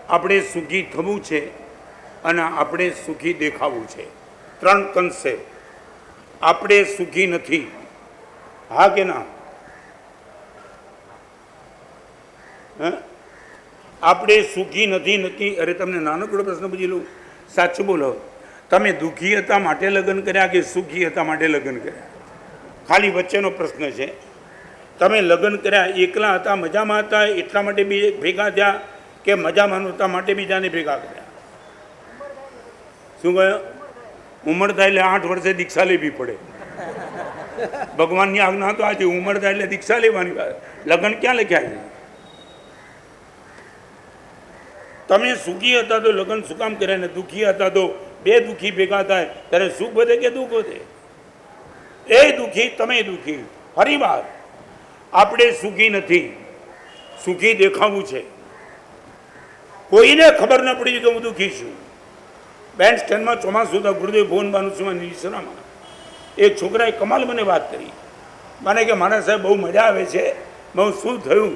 આપણે સુખી થવું છે, અને આપણે સુખી દેખાવું છે. 3 કન્સેપ્ટ. આપણે સુખી નથી, હા કે ના? આપણે સુખી નથી. અરે તમને નાનકડો પ્રશ્ન પૂછી લઉં, સાચું બોલો, તમે દુઃખી હતા માટે લગ્ન કર્યા કે સુખી હતા માટે લગ્ન કર્યા? ખાલી વચ્ચેનો પ્રશ્ન છે. તમે લગ્ન કર્યા એકલા હતા, મજામાં હતા એટલા માટે ભેગા થયા, કે મજામાં નહોતા માટે બીજાને ભેગા કર્યા? શું કહ્યું? ઉંમર થાય એટલે 8 વર્ષે દીક્ષા લેવી પડે. ભગવાનની આજ્ઞા તો આજે ઉંમર થાય એટલે દીક્ષા લેવાની વાત. લગ્ન ક્યાં લખ્યા છે? તમે સુખી હતા તો લગ્ન શું કામ કર્યા? ને દુઃખી હતા તો 2 દુઃખી ભેગા થાય ત્યારે સુખ વધે કે દુઃખ વધે? એ દુઃખી, તમે દુઃખી. ફરી વાર, આપણે સુખી નથી, સુખી દેખાવું છે. કોઈને ખબર ન પડી કે હું દુઃખી છું. બેન્ડ સ્ટેન્ડમાં ચોમાસું હતા ગુરુદેવ ભુવન ભાનુસિંહ નિરીક્ષણામાં એક છોકરાએ કમાલ મને વાત કરી. મને કે મારા સાહેબ બહુ મજા આવે છે. બહુ શું થયું?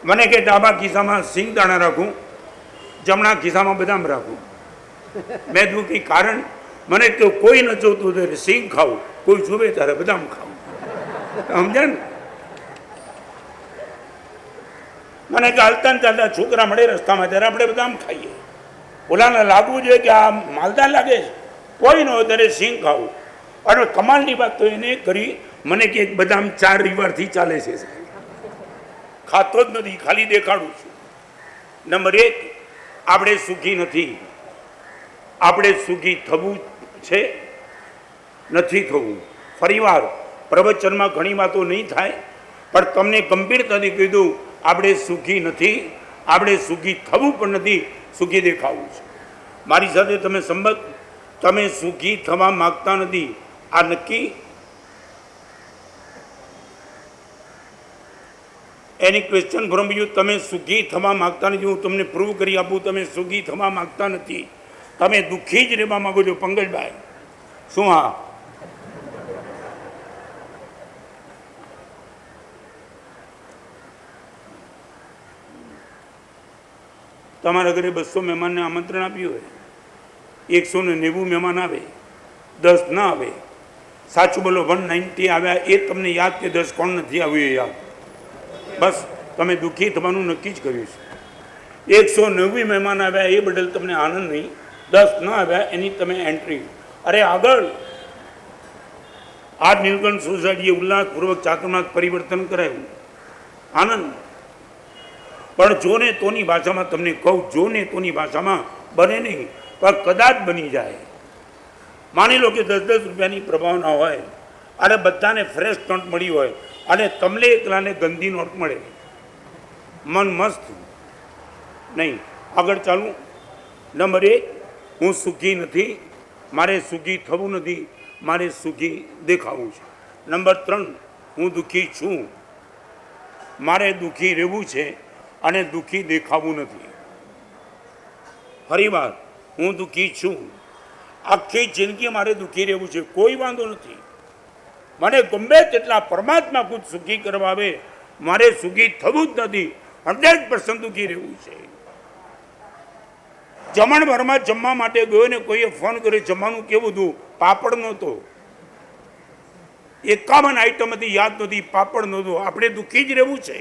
મને કે ડાબા ખિસ્સામાં સિંગ દાણા રાખું, જમણા ખિસ્સામાં બદામ રાખું. મેં કીધું કંઈ કારણ? મને તો કોઈ ન જોતું ત્યારે સિંગ ખાવું, કોઈ જુએ ત્યારે બદામ ખાવું. સમજ્યા ને? મને કે હાલતા ને ચાલતા છોકરા મળે રસ્તામાં ત્યારે આપણે બદામ ખાઈએ. ઓલાને લાગવું જોઈએ કે આ માલદાર લાગે છે, કોઈ ન હોય ત્યારે સિંગ ખાવું. અને કમાલની વાત તો એને કરી, મને કે બદામ 4 રવિવારથી ચાલે છે. ખાતો જ નથી, ખાલી દેખાડું છું. નંબર 1, આપણે સુખી નથી. આપણે સુખી થવું છે, નથી થવું. ફરીવાર પ્રવચનમાં ઘણી વાતો નહીં થાય, પણ તમને ગંભીરતાથી કીધું, આપણે સુખી નથી, આપણે સુખી થવું પણ નથી, સુખી દેખાવું છે. મારી સાથે તમે સંમત? તમે સુખી થવા માગતા નથી, આ નક્કી? Any question from you. તમે સુખી થવા માગતા નથી, હું તમને પ્રૂવ કરી આપું. તમે સુખી થવા માગતા નથી, તમે દુઃખી જ રહેવા માગો છો. પંકજભાઈ, શું? હા, તમારા ઘરે 200 મહેમાનને આમંત્રણ આપ્યું હોય, 190 મહેમાન આવે, 10 ના આવે. સાચું બોલો, 190 આવ્યા એ તમને યાદ કે 10 કોણ નથી આવ્યું એ યાદ? બસ તમે દુઃખી થવાનું નક્કી જ કર્યું છે. 190 મહેમાન આવ્યા એ બદલ તમને આનંદ નહીં, 10 ન આવ્યા એની તમે એન્ટ્રી. અરે આગળ આ નીલકંઠ સોસાયટીએ ઉલ્લાસપૂર્વક ચાતુર્માસ પરિવર્તન કરાયું, આનંદ. પણ જોને તોની ભાષામાં તમને કહું, જોને તોની ભાષામાં બને નહીં, પણ કદાચ બની જાય. માની લો કે 10-10 રૂપિયાની પ્રભાવના હોય અને બધાને ફ્રેશ નોટ મળી હોય અને તમને એકલાને ગંદી નોટ મળે, મન મસ્ત નહીં. આગળ ચાલું. નંબર 1, હું સુખી નથી, મારે સુખી થવું નથી, મારે સુખી દેખાવું છે. નંબર 3, હું દુઃખી છું, મારે દુઃખી રહેવું છે અને દુઃખી દેખાવું નથી. ફરીવાર, હું દુઃખી છું, આખી જિંદગી મારે દુઃખી રહેવું છે, કોઈ વાંધો નથી. મને ગમે તેટલા પરમાત્મા ખુદ સુખી કરવા આવે, મારે સુખી થવું જ નથી, 100% દુઃખી રહેવું છે. જમણવારમાં જમવા માટે ગયો ને કોઈએ ફોન કર્યો, જમવાનું કેવું હતું? પાપડ નહોતો, 51 આઈટમ હતી, યાદ નથી, પાપડ નહોતો. આપણે દુઃખી જ રહેવું છે.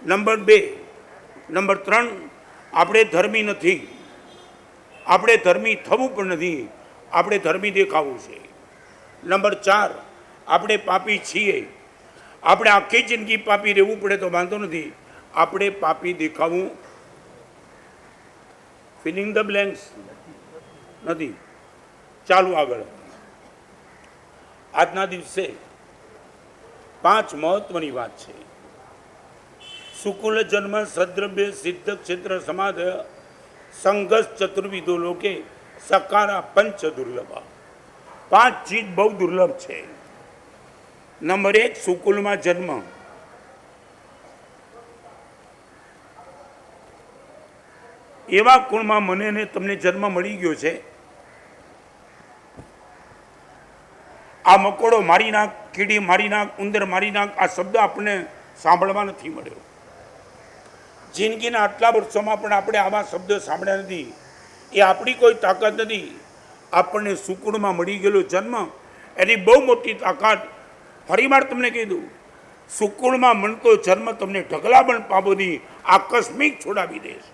નંબર 2. નંબર 3, આપણે ધર્મી નથી, આપણે ધર્મી થવું પણ નથી, આપણે ધર્મી દેખાવું છે. નંબર 4, આપણે પાપી છીએ, આપણે આખી જિંદગી પાપી રહેવું પડે તો વાંધો નથી, આપણે પાપી દેખાવું ફિલિંગ ધ બ્લેન્ક્સ નથી. ચાલુ આગળ. આજના દિવસે 5 મહત્વની વાત છે. સુકુલ જન્મ સદ્રવ્ય સિદ્ધ ક્ષેત્ર સમાધ સંઘર્ષ ચતુર્વિધો લોકે સકારા પંચ દુર્લભા. 5 ચીજ બહુ દુર્લભ છે. નંબર 1, સુકુલમાં જન્મ. એવા કુળમાં મને ને તમને જન્મ મળી ગયો છે. આ મકોડો મારી નાખ, કીડી મારી નાખ, ઉંદર મારી નાખ, આ શબ્દ આપણને સાંભળવા નથી મળ્યો. જિંદગીના આટલા વર્ષોમાં પણ આપણે આવા શબ્દ સાંભળ્યા નથી. એ આપણી કોઈ તાકાત નથી, આપણને સુકુળમાં મળી ગયેલો જન્મ એની બહુ મોટી તાકાત. ફરીવાર તમને કીધું, સુકુળમાં મળતો જન્મ તમને ઢગલાબંધ પાપોથી આકસ્મિક છોડાવી દેશે.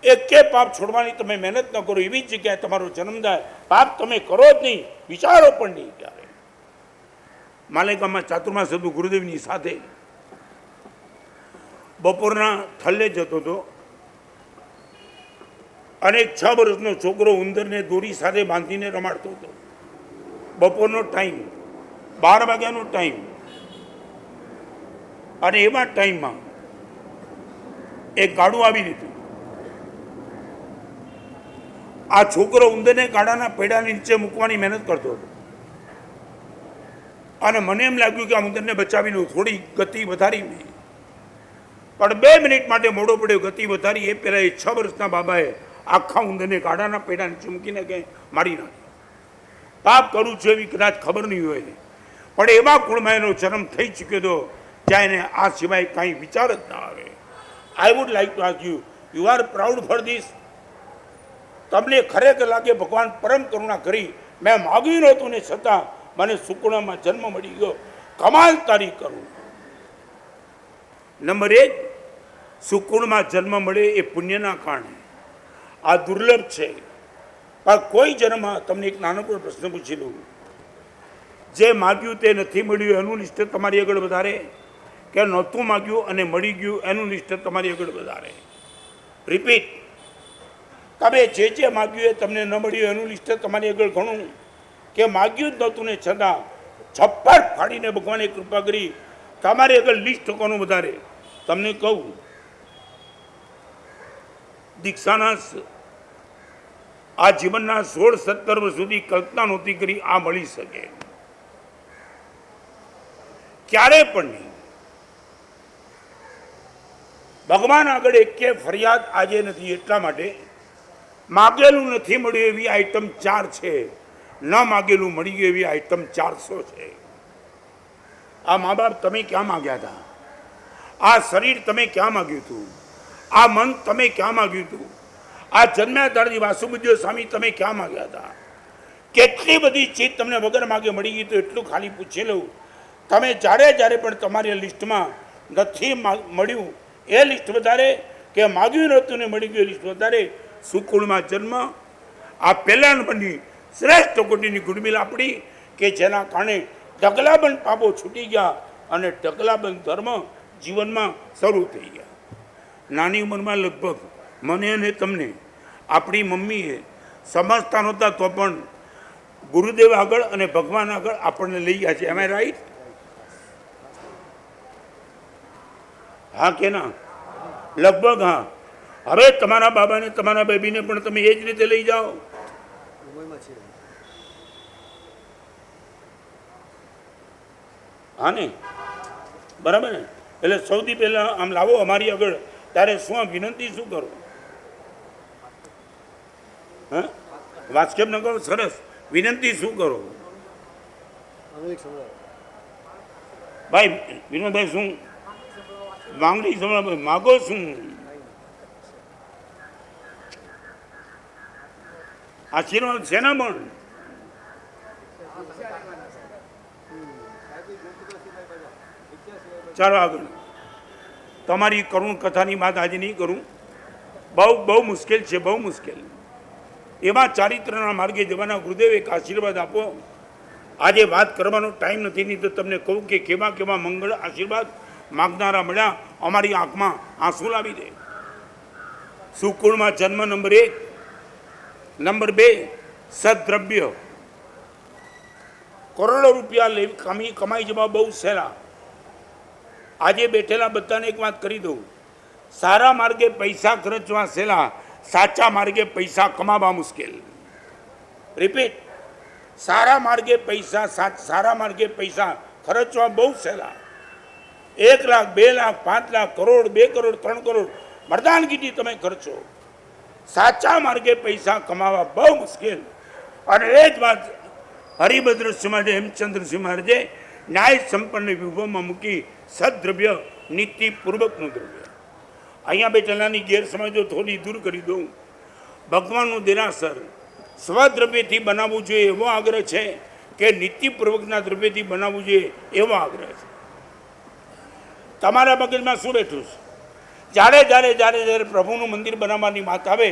એકે પાપ છોડવાની તમે મહેનત ન કરો, એવી જગ્યાએ તમારો જન્મ થાય. પાપ તમે કરો જ નહીં, વિચારો પણ નહીં ક્યારે. માલેગામમાં ચાતુર્માસ હતું ગુરુદેવની સાથે. બપોરના થલ્લે જતો હતો અને 6 વર્ષનો છોકરો ઉંદરને દોરી સાથે બાંધીને રમાડતો હતો. બપોરનો ટાઈમ, 12 વાગ્યાનો ટાઈમ. અને એવા ટાઈમમાં એક ગાડું આવી દીધું. આ છોકરો ઉંદરને ગાડાના પૈડાની નીચે મૂકવાની મહેનત કરતો હતો અને મને એમ લાગ્યું કે આ ઉંદરને બચાવી લઉં, થોડી ગતિ વધારી મેં. પણ 2 મિનિટ માટે મોડો પડ્યો. ગતિ વધારી એ પહેલાં એ 6 વર્ષના બાબાએ આખા ઉંદરને ગાડાના પેડા નીચે મૂકીને કે મારી નાખે. પાપ કરું છું એવી કદાચ ખબર નહીં હોય, પણ એવા કુળમાં એનો જન્મ થઈ ચૂક્યો હતો જ્યાં એને આ સિવાય કાંઈ વિચાર જ ના આવે. I would like to ask you are proud for this? તમને ખરેખર લાગે ભગવાન પરમ કરુણા કરી, મેં માગ્યું નહોતું ને છતાં મને સુકુળમાં જન્મ મળી ગયો, કમાલ તારી કરું. નંબર 1, સુકુળમાં જન્મ મળે એ પુણ્યના કારણે. આ દુર્લભ છે. પણ કોઈ જન્મમાં તમને એક નાનકડો પ્રશ્ન પૂછી લઉં, જે માગ્યું તે નથી મળ્યું એનું લિસ્ટ તમારી આગળ વધારે, કે નહોતું માગ્યું અને મળી ગયું એનું લિસ્ટ તમારી આગળ વધારે? રિપીટ, તમે જે માગ્યું એ તમને ન મળ્યું એનું લિસ્ટ તમારી આગળ ઘણું, કે માગ્યું જ નહોતું ને છતાં છપ્પર ફાડીને ભગવાને કૃપા કરી તમારી આગળ લિસ્ટ કોનું વધારે? તમને કહું, દીક્ષાના આ જીવનના 16-17 વર્ષ સુધી કલ્પના નહોતી કરી આ મળી શકે, ક્યારે પણ નહીં. ભગવાન આગળ એકે ફરિયાદ આજે નથી, એટલા માટે માગેલું નથી મળ્યું એવી આઈટમ 4 છે, ન માગેલું મળી ગયું એવી આઈટમ 400 છે. આ મા બાપ તમે ક્યાં માગ્યા હતા? આ શરીર તમે ક્યાં માગ્યું હતું? આ મન તમે ક્યાં માગ્યું હતું? આ જન્મ્યા ત્યારથી વાસુબુદ્ધિઓ સ્વામી તમે ક્યાં માગ્યા હતા? કેટલી બધી ચીજ તમને વગર માગે મળી ગઈ. તો એટલું ખાલી પૂછી લઉં, તમે જ્યારે પણ તમારી લિસ્ટમાં નથી મળ્યું એ લિસ્ટ વધારે, કે માગ્યું નહોતું ને મળી ગયું એ લિસ્ટ વધારે? સુકુળમાં જન્મ આ પહેલા નંબરની શ્રેષ્ઠ કોટીની ગુડમિલ આપણી, કે જેના કારણે ઢગલાબંધ પાપો છૂટી ગયા અને ઢગલાબંધ ધર્મ જીવનમાં શરૂ થઈ ગયા. નાની ઉંમરમાં લગભગ મને અને તમને આપણી મમ્મીએ સમજતા નહોતા તો પણ ગુરુદેવ આગળ અને ભગવાન આગળ આપણને લઈ ગયા છે. એમ આઈ રાઈટ? હા કે ના? લગભગ હા. હવે તમારા બાબાને તમારા બેબીને પણ તમે એ જ રીતે લઈ જાઓ. હા ને? બરાબર ને? એટલે સૌથી પહેલા આમ લાવો અમારી આગળ, ત્યારે શું વિનંતી શું કરો? હા, વાસ્કેપ ન કરો, સરસ. વિનંતી શું કરો ભાઈ? વિનોદભાઈ શું માંગણી સંભળાવો? માગો શું? આશીર્વાદ શેના પણ? ચાલો આગળ. તમારી કરુણ કથાની વાત આજે નહીં કરું, બહુ મુશ્કેલ છે, બહુ મુશ્કેલ. એવા ચારિત્રના માર્ગે જવાના ગુરુદેવ એક આશીર્વાદ આપો. આજે વાત કરવાનો ટાઈમ નથી, નહીં તો તમને કહું કે કેવા કેવા મંગળ આશીર્વાદ માગનારા મળ્યા, અમારી આંખમાં આંસુ લાવી દે. સુકુળમાં જન્મ નંબર 1. નંબર 2, સદ્દ્રવ્ય. કરોડો રૂપિયા કમાઈ જવા બહુ સહેલા. આજે બેઠેલા બધાને એક વાત કરી દઉં, સારા માર્ગે પૈસા ખર્ચવા સહેલા, સાચા માર્ગે પૈસા કમાવા મુશ્કેલ. રિપીટ, સારા માર્ગે પૈસા ખર્ચવા બહુ સહેલા. 1 લાખ, 2 લાખ, 5 લાખ, કરોડ, 2 કરોડ, 3 કરોડ મર્દાનગીથી તમે ખર્ચો. સાચા માર્ગે પૈસા કમાવા બહુ મુશ્કેલ. અને એ જ વાત હરિભદ્રસિંહ મહારાજે, હેમચંદ્રસિંહ મહારાજે ન્યાય સંપન્ન વિભવમાં મૂકી. સદ્દ્રવ્ય, નીતિપૂર્વકનું દ્રવ્ય. અહીંયા બેઠેલાની ગેરસમજો થોડી દૂર કરી દઉં. ભગવાનનું દેરાસર સ્વદ્રવ્યથી બનાવવું જોઈએ એવો આગ્રહ છે, કે નીતિપૂર્વકના દ્રવ્યથી બનાવવું જોઈએ એવો આગ્રહ છે? તમારા મગજમાં શું બેઠું છે? જ્યારે પ્રભુનું મંદિર બનાવવાની વાત આવે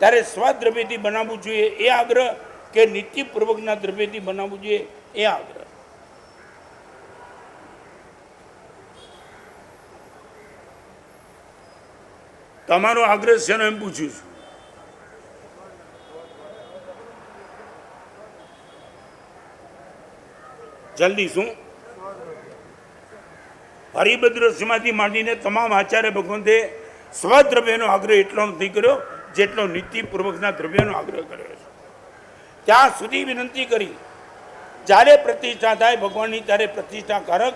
ત્યારે સ્વદ્રવ્યથી બનાવવું જોઈએ એ આગ્રહ, કે નીતિપૂર્વકના દ્રવ્યથી બનાવવું જોઈએ એ આગ્રહ? તમારો આગ્રહ છે ને એમ પૂછું છું. જલ્દી શું? હરિભદ્રસિંહમાંથી માંડીને તમામ આચાર્ય ભગવંતે સ્વદ્રવ્યનો આગ્રહ એટલો નથી કર્યો જેટલો નીતિપૂર્વકના દ્રવ્યનો આગ્રહ કર્યો છે. ત્યાં સુધી વિનંતી કરી, જ્યારે પ્રતિષ્ઠા થાય ભગવાનની ત્યારે પ્રતિષ્ઠાકારક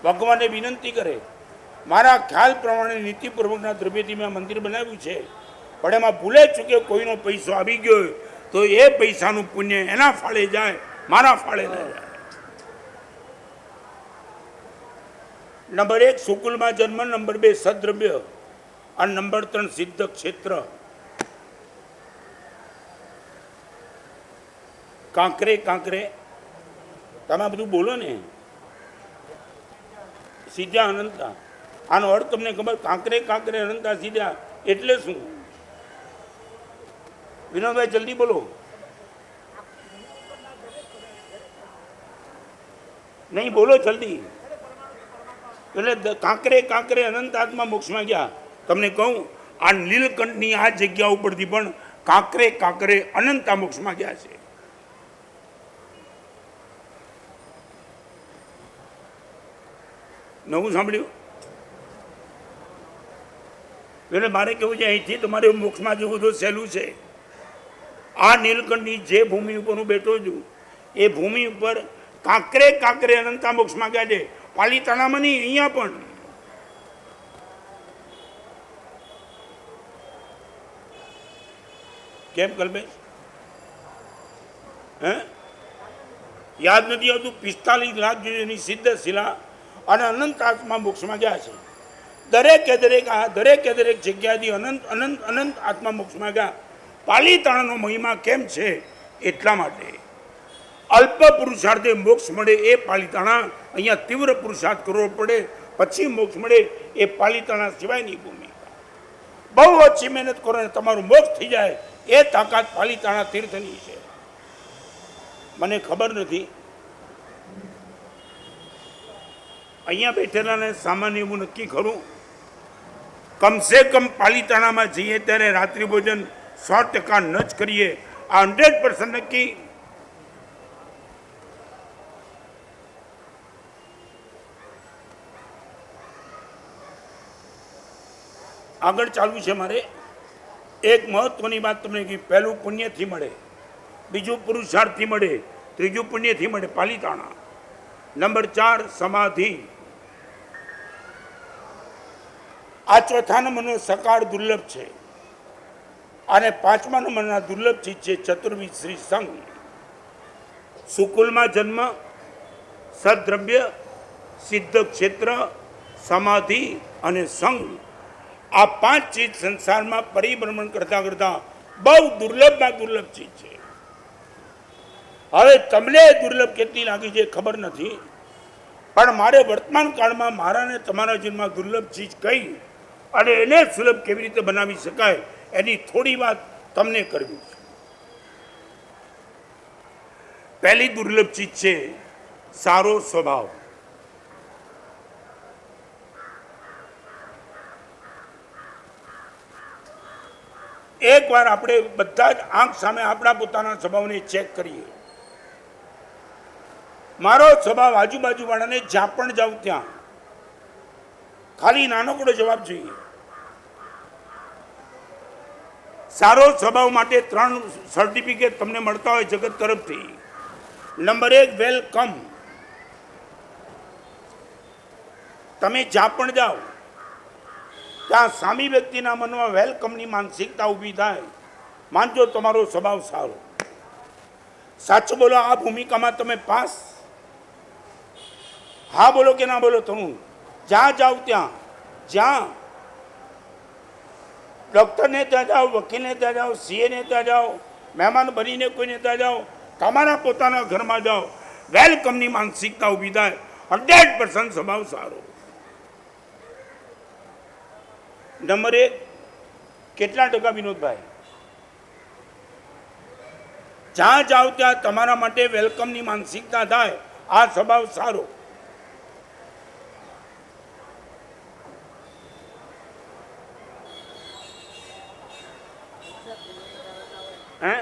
ભગવાનને વિનંતી કરે, મારા ખ્યાલ પ્રમાણે નીતિપૂર્વકના દ્રવ્યથી મેં મંદિર બનાવ્યું છે, પણ એમાં ભૂલે ચૂકે કોઈનો પૈસો આવી ગયો હોય તો એ પૈસાનું પુણ્ય એના ફાળે જાય, મારા ફાળે ન જાય. નંબર 1 સુકુલમાં જન્મ, નંબર 2 સદ્દ્રવ્ય અને નંબર 3 સિદ્ધ ક્ષેત્ર. કાંકરે કાંકરે તમે બધું બોલો ને, સીધા અનંતા. આનો અર્થ તમને ખબર? કાંકરે કાંકરે અનંતા સીધા એટલે શું? વિનોદભાઈ જલ્દી બોલો. નહીં બોલો જલ્દી. એટલે કાંકરે કાંકરે અનંત આત્મા મોક્ષમાં ગયા. તમને કહું, આ નીલકંઠની આ જગ્યા ઉપરથી પણ કાંકરે કાંકરે અનંતા મોક્ષમાં ગયા છે. નવું સાંભળ્યું? એટલે મારે કેવું છે, અહીંથી તમારે મોક્ષમાં જવું તો સહેલું છે. આ નીલકંઠની જે ભૂમિ ઉપર હું બેઠો છું એ ભૂમિ ઉપર કાંકરે કાંકરે અનંતા મોક્ષમાં ગયા છે. પાલીતાણામાં નહીં, અહીંયા પણ. કેમ કલ્પેશ? હે યાદ નથી આવતું? 45 લાખ જેની સિદ્ધ શિલા અને અનંત આત્મા મોક્ષમાં ગયા છે. દરેકે દરેક જગ્યાથી અનંત અનંત અનંત આત્મા મોક્ષમાં ગયા. પાલીતાણાનો મહિમા કેમ છે? એટલા માટે અલ્પ પુરુષાર્થે મોક્ષ મળે એ પાલીતાણા. અહીંયા તીવ્ર પુરુષાર્થ કરવો પડે પછી મોક્ષ મળે એ પાલીતાણા સિવાયની ભૂમિ. બહુ ઓછી મહેનત કરો ને તમારું મોક્ષ થઈ જાય એ તાકાત પાલીતાણા તીર્થની છે. મને ખબર નથી, અહીંયા બેઠેલાને સામાન્ય એવું નક્કી ખરું, કમસે કમ પાલીતાણામાં જઈએ ત્યારે રાત્રિ ભોજન 100% ન જ કરીએ. આ 100% નક્કી. આગળ ચાલવું છે મારે. એક મહત્વની વાત તમને કહી. પહેલું પુણ્યથી મળે, બીજું પુરુષાર્થથી મળે, ત્રીજું પુણ્યથી મળે પાલીતાણા. નંબર 4 સમાધિ. આ ચોથા નંબરનો સકાર દુર્લભ છે અને 5મા નંબરના દુર્લભ ચીજ છે ચતુર્વિધ શ્રી સંઘ. સુકુલમાં જન્મ, સદ્દ્રવ્ય, સિદ્ધ ક્ષેત્ર, સમાધિ અને સંઘ. આ 5 ચીજ સંસારમાં પરિભ્રમણ કરતા કરતા બહુ દુર્લભમાં દુર્લભ ચીજ છે. હવે તમને દુર્લભ કેટલી લાગી છે ખબર નથી, પણ મારે વર્તમાન કાળમાં મારાને તમારા જીવનમાં દુર્લભ ચીજ કઈ અને એને સુલભ કેવી રીતે બનાવી શકાય એની થોડી વાત તમને કરવી છે. પહેલી દુર્લભ ચીજ છે સારો સ્વભાવ. એકવાર આપણે બધા જ આંખ સામે આપણા પોતાના સ્વભાવને ચેક કરીએ. મારો સ્વભાવ આજુબાજુવાળાને જ્યાં પણ જાઉં ત્યાં ખાલી નાનકડો જવાબ જોઈએ. સારો સ્વભાવ માટે 3 સર્ટિફિકેટ તમને મળતા હોય જગત તરફથી. Number 1 welcome. તમે જ્યાં પણ જાઓ ત્યાં સામી વ્યક્તિના મનમાં વેલકમની માનસિકતા ઊભી થાય. માનજો તમારો સ્વભાવ સારો. સાચું બોલો, આ ભૂમિકામાં તમે પાસ? હા બોલો કે ના બોલો? તમે જ્યાં જાઓ ત્યાં, જ્યાં ડૉક્ટરને ત્યાં જાઓ, વકીલને ત્યાં જાઓ, સીએને ત્યાં જાઓ, મહેમાન બનીને કોઈને ત્યાં જાઓ, તમારા પોતાના ઘરમાં જાઓ, વેલકમની માનસિકતા ઊભી થાય. 100% સ્વભાવ સારો. નંબર 1 કેટલા ટકા વિનોદભાઈ? જ્યાં જાઓ ત્યાં તમારા માટે વેલકમની માનસિકતા થાય. આ સ્વભાવ સારો. હે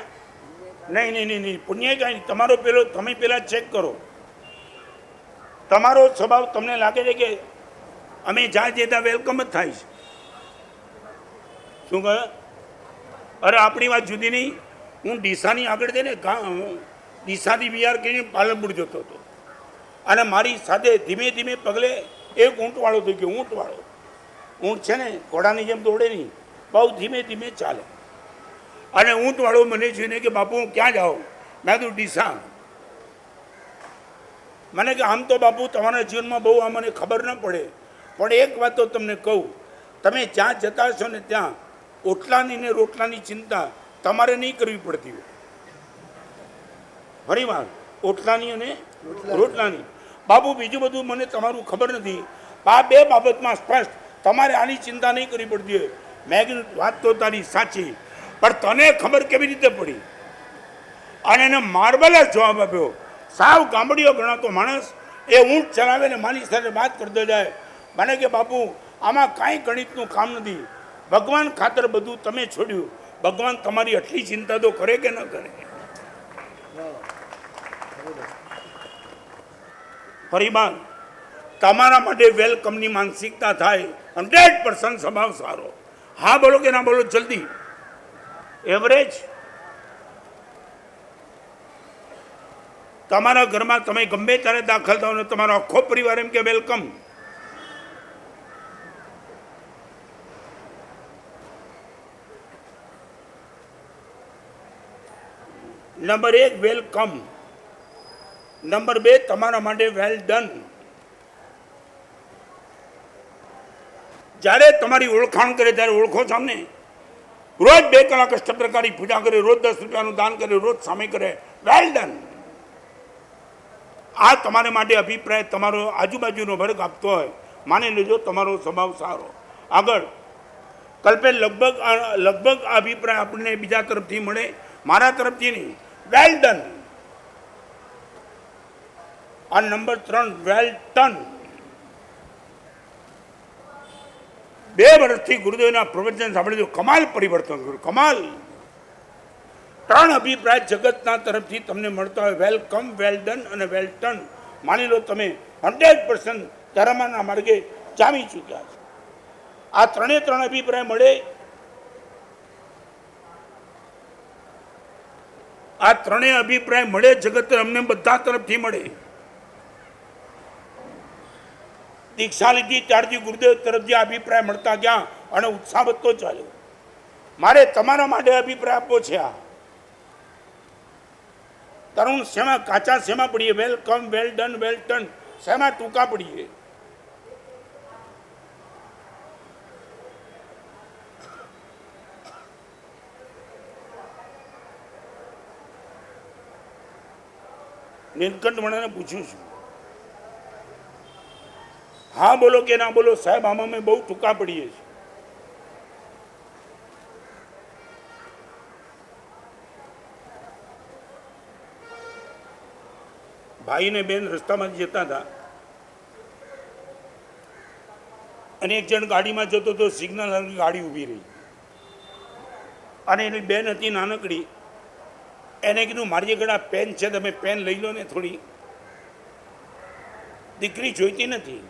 નહીં, પુણ્ય કાંઈ નહીં. તમારો પેલો તમે પેલા ચેક કરો. તમારો સ્વભાવ તમને લાગે છે કે અમે જ્યાં જતા વેલકમ જ થાય છે? શું કહે? અરે આપણી વાત જુદી નહીં. હું ડીસાની આગળ જઈને ડીસાથી બિહાર કરીને પાલનપુર જતો હતો અને મારી સાથે ધીમે ધીમે પગલે એક ઊંટવાળો થઈ ગયો. ઊંટ છે ને ઘોડાની જેમ દોડે નહીં, બહુ ધીમે ધીમે ચાલે. અને ઊંટવાળો મને જોઈને કે બાપુ હું ક્યાં જાઉં? મેં કીધું ડીસા. મને કે આમ તો બાપુ તમારા જીવનમાં બહુ આ મને ખબર ન પડે, પણ એક વાત તો તમને કહું, તમે જ્યાં જતા હશો ને ત્યાં ઓટલાની ને રોટલાની ચિંતા તમારે નહીં કરવી પડતી હોય. ફરી વાર, ઓટલાની અને રોટલાની. બાપુ બીજું બધું મને તમારું ખબર નથી, આ બે બાબતમાં સ્પષ્ટ તમારે આની ચિંતા નહીં કરવી પડતી હોય. મેં કીધું વાત તો તારી સાચી, પણ તને ખબર કેવી રીતે પડી? અને એને માર્બલસ જવાબ આપ્યો. સાવ ગામડીઓ ગણાતો માણસ એ ઊંટ ચલાવે ને માની સાથે વાત કરતો જાય. મને કે બાપુ આમાં કાંઈ ગણિતનું કામ નથી, ભગવાન ખાતર બધું તમે છોડ્યું, ભગવાન તમારી આટલી ચિંતા તો કરે કે ન કરે? પરિવાર તમારા માટે વેલકમની માનસિકતા થાય, 100% સ્વભાવ સારો. હા બોલો કે ના બોલો જલ્દી? એવરેજ. તમારા ઘરમાં તમે ગમે ત્યારે દાખલ થાવ ને તમારો આખો પરિવાર એમ કે વેલકમ. Number 1 welcome. નંબર 2 તમારા માટે વેલ ડન. જ્યારે તમારી ઓળખાણ કરે ત્યારે ઓળખો છો અમને. રોજ 2 કલાક અષ્ટપ્રકારી પૂજા કરે, રોજ 10 રૂપિયાનું દાન કરે, રોજ સામે કરે, વેલ ડન. આ તમારા માટે અભિપ્રાય તમારો આજુબાજુનો વર્ગ આપતો હોય, માની લેજો તમારો સ્વભાવ સારો. આગળ કલ્પે લગભગ આ અભિપ્રાય આપણને બીજા તરફથી મળે, મારા તરફથી નહીં. Well done. આ નંબર 3 વેલ ટન. 2 વર્ષથી ગુરુદેવના પ્રવચન સાંભળી કમાલ પરિવર્તન કર્યું, કમાલ. 3 અભિપ્રાય જગતના તરફથી તમને મળતા હોય, વેલકમ, વેલ ડન અને વેલ ટન. માની લો તમે 100% ધર્મના માર્ગે જામી ચૂક્યા છો. આ 3 અભિપ્રાય મળે, આ 3 અભિપ્રાય મળે જગત અમને બધા તરફથી મળે. દીક્ષા લીધી ત્યારથી ગુરુદેવ તરફથી અભિપ્રાય મળતા ગયા અને ઉત્સાહ વધતો ચાલ્યો. મારે તમારા માટે અભિપ્રાય આપવો છે. આ તરુણ શેમાં કાચા શેમાં પડીએ? વેલકમ, વેલ ડન, વેલ ટન શેમાં ટૂંકા પડીએ? નીલકંઠ વણાને પૂછ્યું છું, હા બોલો કે ના બોલો? સાહેબ આમાં અમે બહુ ટૂંકા પડીએ છીએ. ભાઈ ને બેન રસ્તામાં જતા હતા અને એક જણ ગાડીમાં જતો તો સિગ્નલ ગાડી ઊભી રહી અને એની બેન હતી નાનકડી. એને કીધું મારી આગળ આ પેન છે, તમે પેન લઈ લો ને થોડી. દીકરી જોઈતી નથી,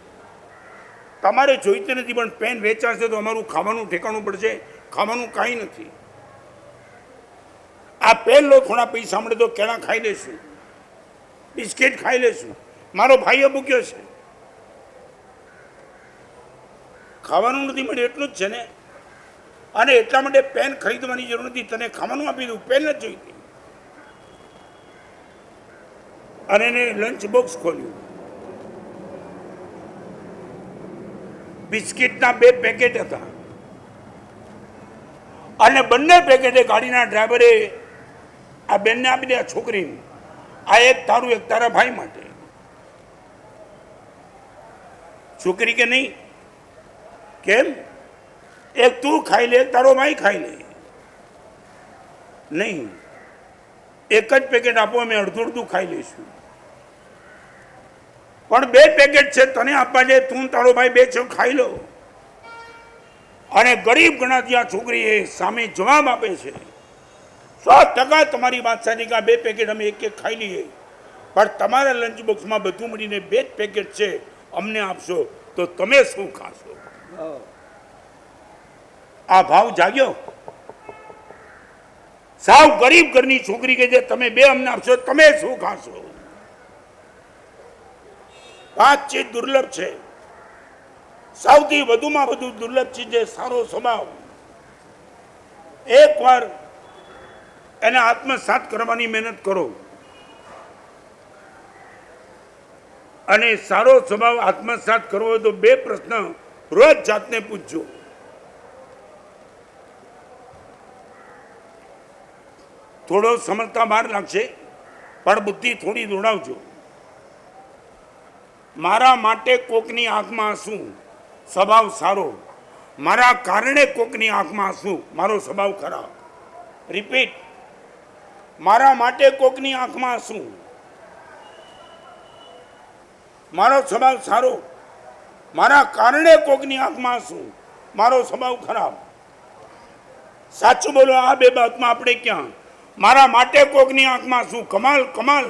તમારે જોઈતી નથી, પણ પેન વેચાશે તો અમારું ખાવાનું ઠેકાણું પડશે. ખાવાનું કાંઈ નથી, આ પેન લો, થોડા પૈસા મળે તો કેળા ખાઈ લેશું, બિસ્કિટ ખાઈ લેશું. મારો ભાઈએ મૂક્યો છે, ખાવાનું નથી મળ્યું એટલું જ છે ને, અને એટલા માટે પેન ખરીદવાની જરૂર નથી, તને ખાવાનું આપી દઉં, પેન જ જોઈતી. અને એને લંચ બોક્સ ખોલ્યું, બિસ્કિટના 2 પેકેટ હતા અને બંને પેકેટે ગાડીના ડ્રાઈવરે આ બેનને આપી દે, આ છોકરીને. આ એક તારું, એક તારા ભાઈ માટે. છોકરી કે નહીં, કેમ? એક તું ખાઈ લે, એક તારો ભાઈ ખાઈ લે. નહીં, એક જ પેકેટ આપો, અમે અડધું અડધું ખાઈ લઈશું. પણ 2 પેકેટ છે, તને આપવા છે, તું તારો ભાઈ 2 છે, ખાઈ લો. અને ગરીબ ગણાતી આ છોકરી એ સામે જવાબ આપે છે, 100% તમારી વાત સાચી કે આ 2 પેકેટ અમે એક એક ખાઈ લઈએ, પણ તમારા લંચ બોક્સમાં બધું મળીને 2 જ પેકેટ છે, અમને આપશો તો તમે શું ખાશો? આ ભાવ જાગ્યો. સાવ ગરીબ ઘરની છોકરી કે છે તમે 2 અમને આપશો, તમે શું ખાશો? 5 ચીજ દુર્લભ છે. સૌથી વધુમાં વધુ દુર્લભ ચીજ છે સારો સ્વભાવ. એકવાર એને આત્મસાત કરવાની મહેનત કરો અને સારો સ્વભાવ આત્મસાત કરવો હોય તો 2 પ્રશ્ન રોજ જાતને પૂછજો. થોડો સમજતા વાર લાગશે પણ બુદ્ધિ થોડી દોડાવજો. મારા માટે કોકની આંખમાં શું સ્વભાવ સારો, મારા કારણે કોકની આંખમાં શું મારો સ્વભાવ ખરાબ. રિપીટ, મારા માટે કોકની આંખમાં શું મારો સ્વભાવ સારો, મારા કારણે કોકની આંખમાં શું મારો સ્વભાવ ખરાબ. સાચું બોલો, આ 2 બાબતમાં આપણે ક્યાં? મારા માટે કોકની આંખમાં શું, કમાલ કમાલ,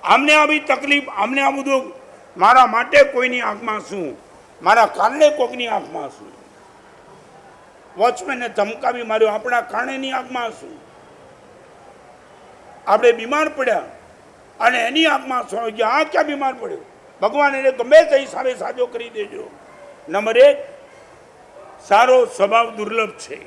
આમને આવી તકલીફ, આમને આ બધું. મારા માટે કોઈની આંખમાં શું, મારા કારણે કોકની આંખમાં શું. વોચમેનને ધમકાવી માર્યો, આપણા કારણેની આંખમાં શું. આપણે બીમાર પડ્યા અને એની આંખમાં શું આવી ગયા, આ ક્યાં બીમાર પડ્યો? ભગવાન એને ગમે તે હિસાબે સાજો કરી દેજો. નંબર 1, સારો સ્વભાવ દુર્લભ છે.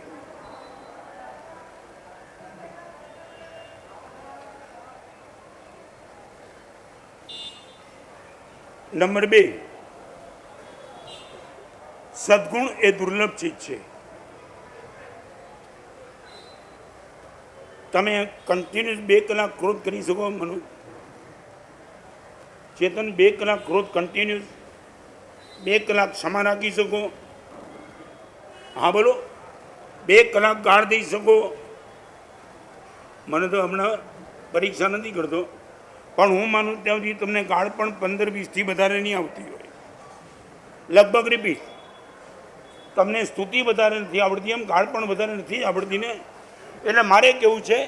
નંબર 2, સદગુણ એ દુર્લભ ચીજ છે. તમે કન્ટિન્યુઅસ 2 કલાક ક્રોધ કરી શકો? મનોજ, ચેતન, 2 કલાક ક્રોધ કન્ટિન્યુઅસ 2 કલાક ક્ષમા રાખી શકો? હા બોલો. 2 કલાક ગાળ દઈ શકો? મને તો હમણાં પરીક્ષા નથી કરતો પણ હું માનું ત્યાં સુધી તમને ગાળ પણ 15-20થી વધારે નહીં આવતી હોય. લગભગ રિપીટ, તમને સ્તુતિ વધારે નથી આવડતી એમ ગાળ પણ વધારે નથી આવડતી ને. એટલે મારે કેવું છે,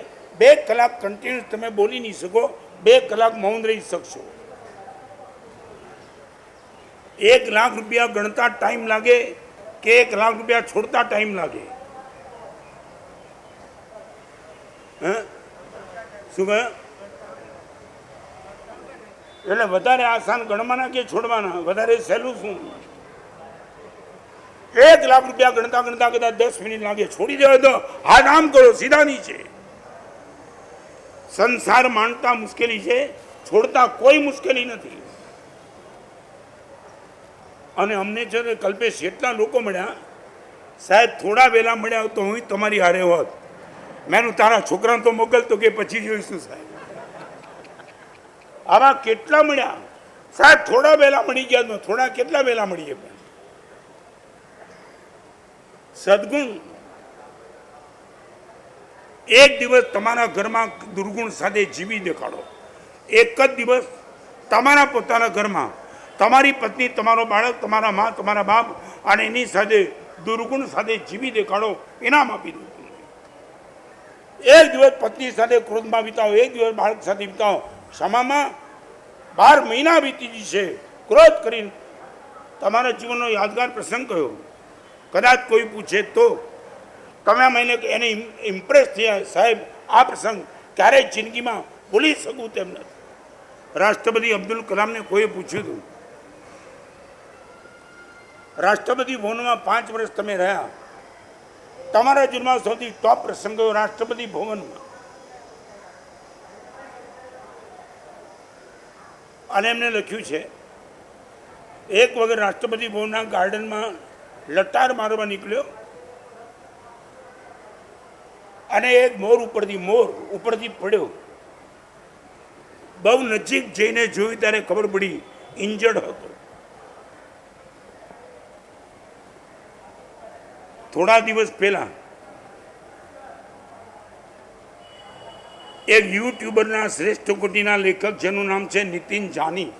2 કલાક કન્ટિન્યુઅસ તમે બોલી નહીં શકો, 2 કલાક મૌન રહી શકશો. 1 લાખ રૂપિયા ગણતા ટાઈમ લાગે કે 1 લાખ રૂપિયા છોડતા ટાઈમ લાગે? શું કહે? એટલે વધારે આસાન ગણવાના કે છોડવાના? વધારે સહેલું શું? 1 લાખ રૂપિયા ગણતા ગણતા કદાચ 10 મિનિટ લાગે, છોડી દેવા તો હાથ આમ કરો, સીધા નીચે. સંસાર માનતા મુશ્કેલી છે, છોડતા કોઈ મુશ્કેલી નથી. અને અમને છે ને કલ્પેશ એટલા લોકો મળ્યા, સાહેબ થોડા વહેલા મળ્યા તો હું તમારી હારે હોત. મેં તારા છોકરાને તો મોકલતો કે પછી જોઈશું સાહેબ. આવા કેટલા મળ્યા સાહેબ, થોડા વહેલા મળી ગયા. થોડા કેટલા વહેલા મળી ગયા? સદગુણ. 1 દિવસ તમારા ઘરમાં દુર્ગુણ સાથે જીવી દેખાડો. 1 જ દિવસ તમારા પોતાના ઘરમાં તમારી પત્ની, તમારો બાળક, તમારા મા, તમારા બાપ અને એની સાથે દુર્ગુણ સાથે જીવી દેખાડો, ઇનામ આપી દો. 1 દિવસ પત્ની સાથે ક્રોધમાં વિતાવો, 1 દિવસ બાળક સાથે વિતાવો. ક્ષમામાં 12 મહિના વીતી જશે. ક્રોધ કરીને તમારા જીવનનો યાદગાર પ્રસંગ કયો? કદાચ કોઈ પૂછે તો તમે મહિને એને ઇમ્પ્રેસ થયા, સાહેબ આ પ્રસંગ ક્યારેય જિંદગીમાં ભૂલી શકું તેમ નથી. રાષ્ટ્રપતિ અબ્દુલ કલામને કોઈએ પૂછ્યું હતું, રાષ્ટ્રપતિ ભવનમાં 5 વર્ષ તમે રહ્યા, તમારા જીવનમાં સૌથી ટોપ પ્રસંગ કયો? રાષ્ટ્રપતિ ભવનમાં. અને એમને લખ્યું છે, એક વખત રાષ્ટ્રપતિ ભવનના ગાર્ડનમાં લટાર મારવા નીકળ્યો અને એક મોર ઉપરથી પડ્યો. બહુ નજીક જઈને જોયું ત્યારે ખબર પડી ઇન્જર્ડ હતો. થોડા દિવસ પહેલા એક યુટ્યુબરના શ્રેષ્ઠ કોટીના લેખક જેનું નામ છે નીતિન જાની,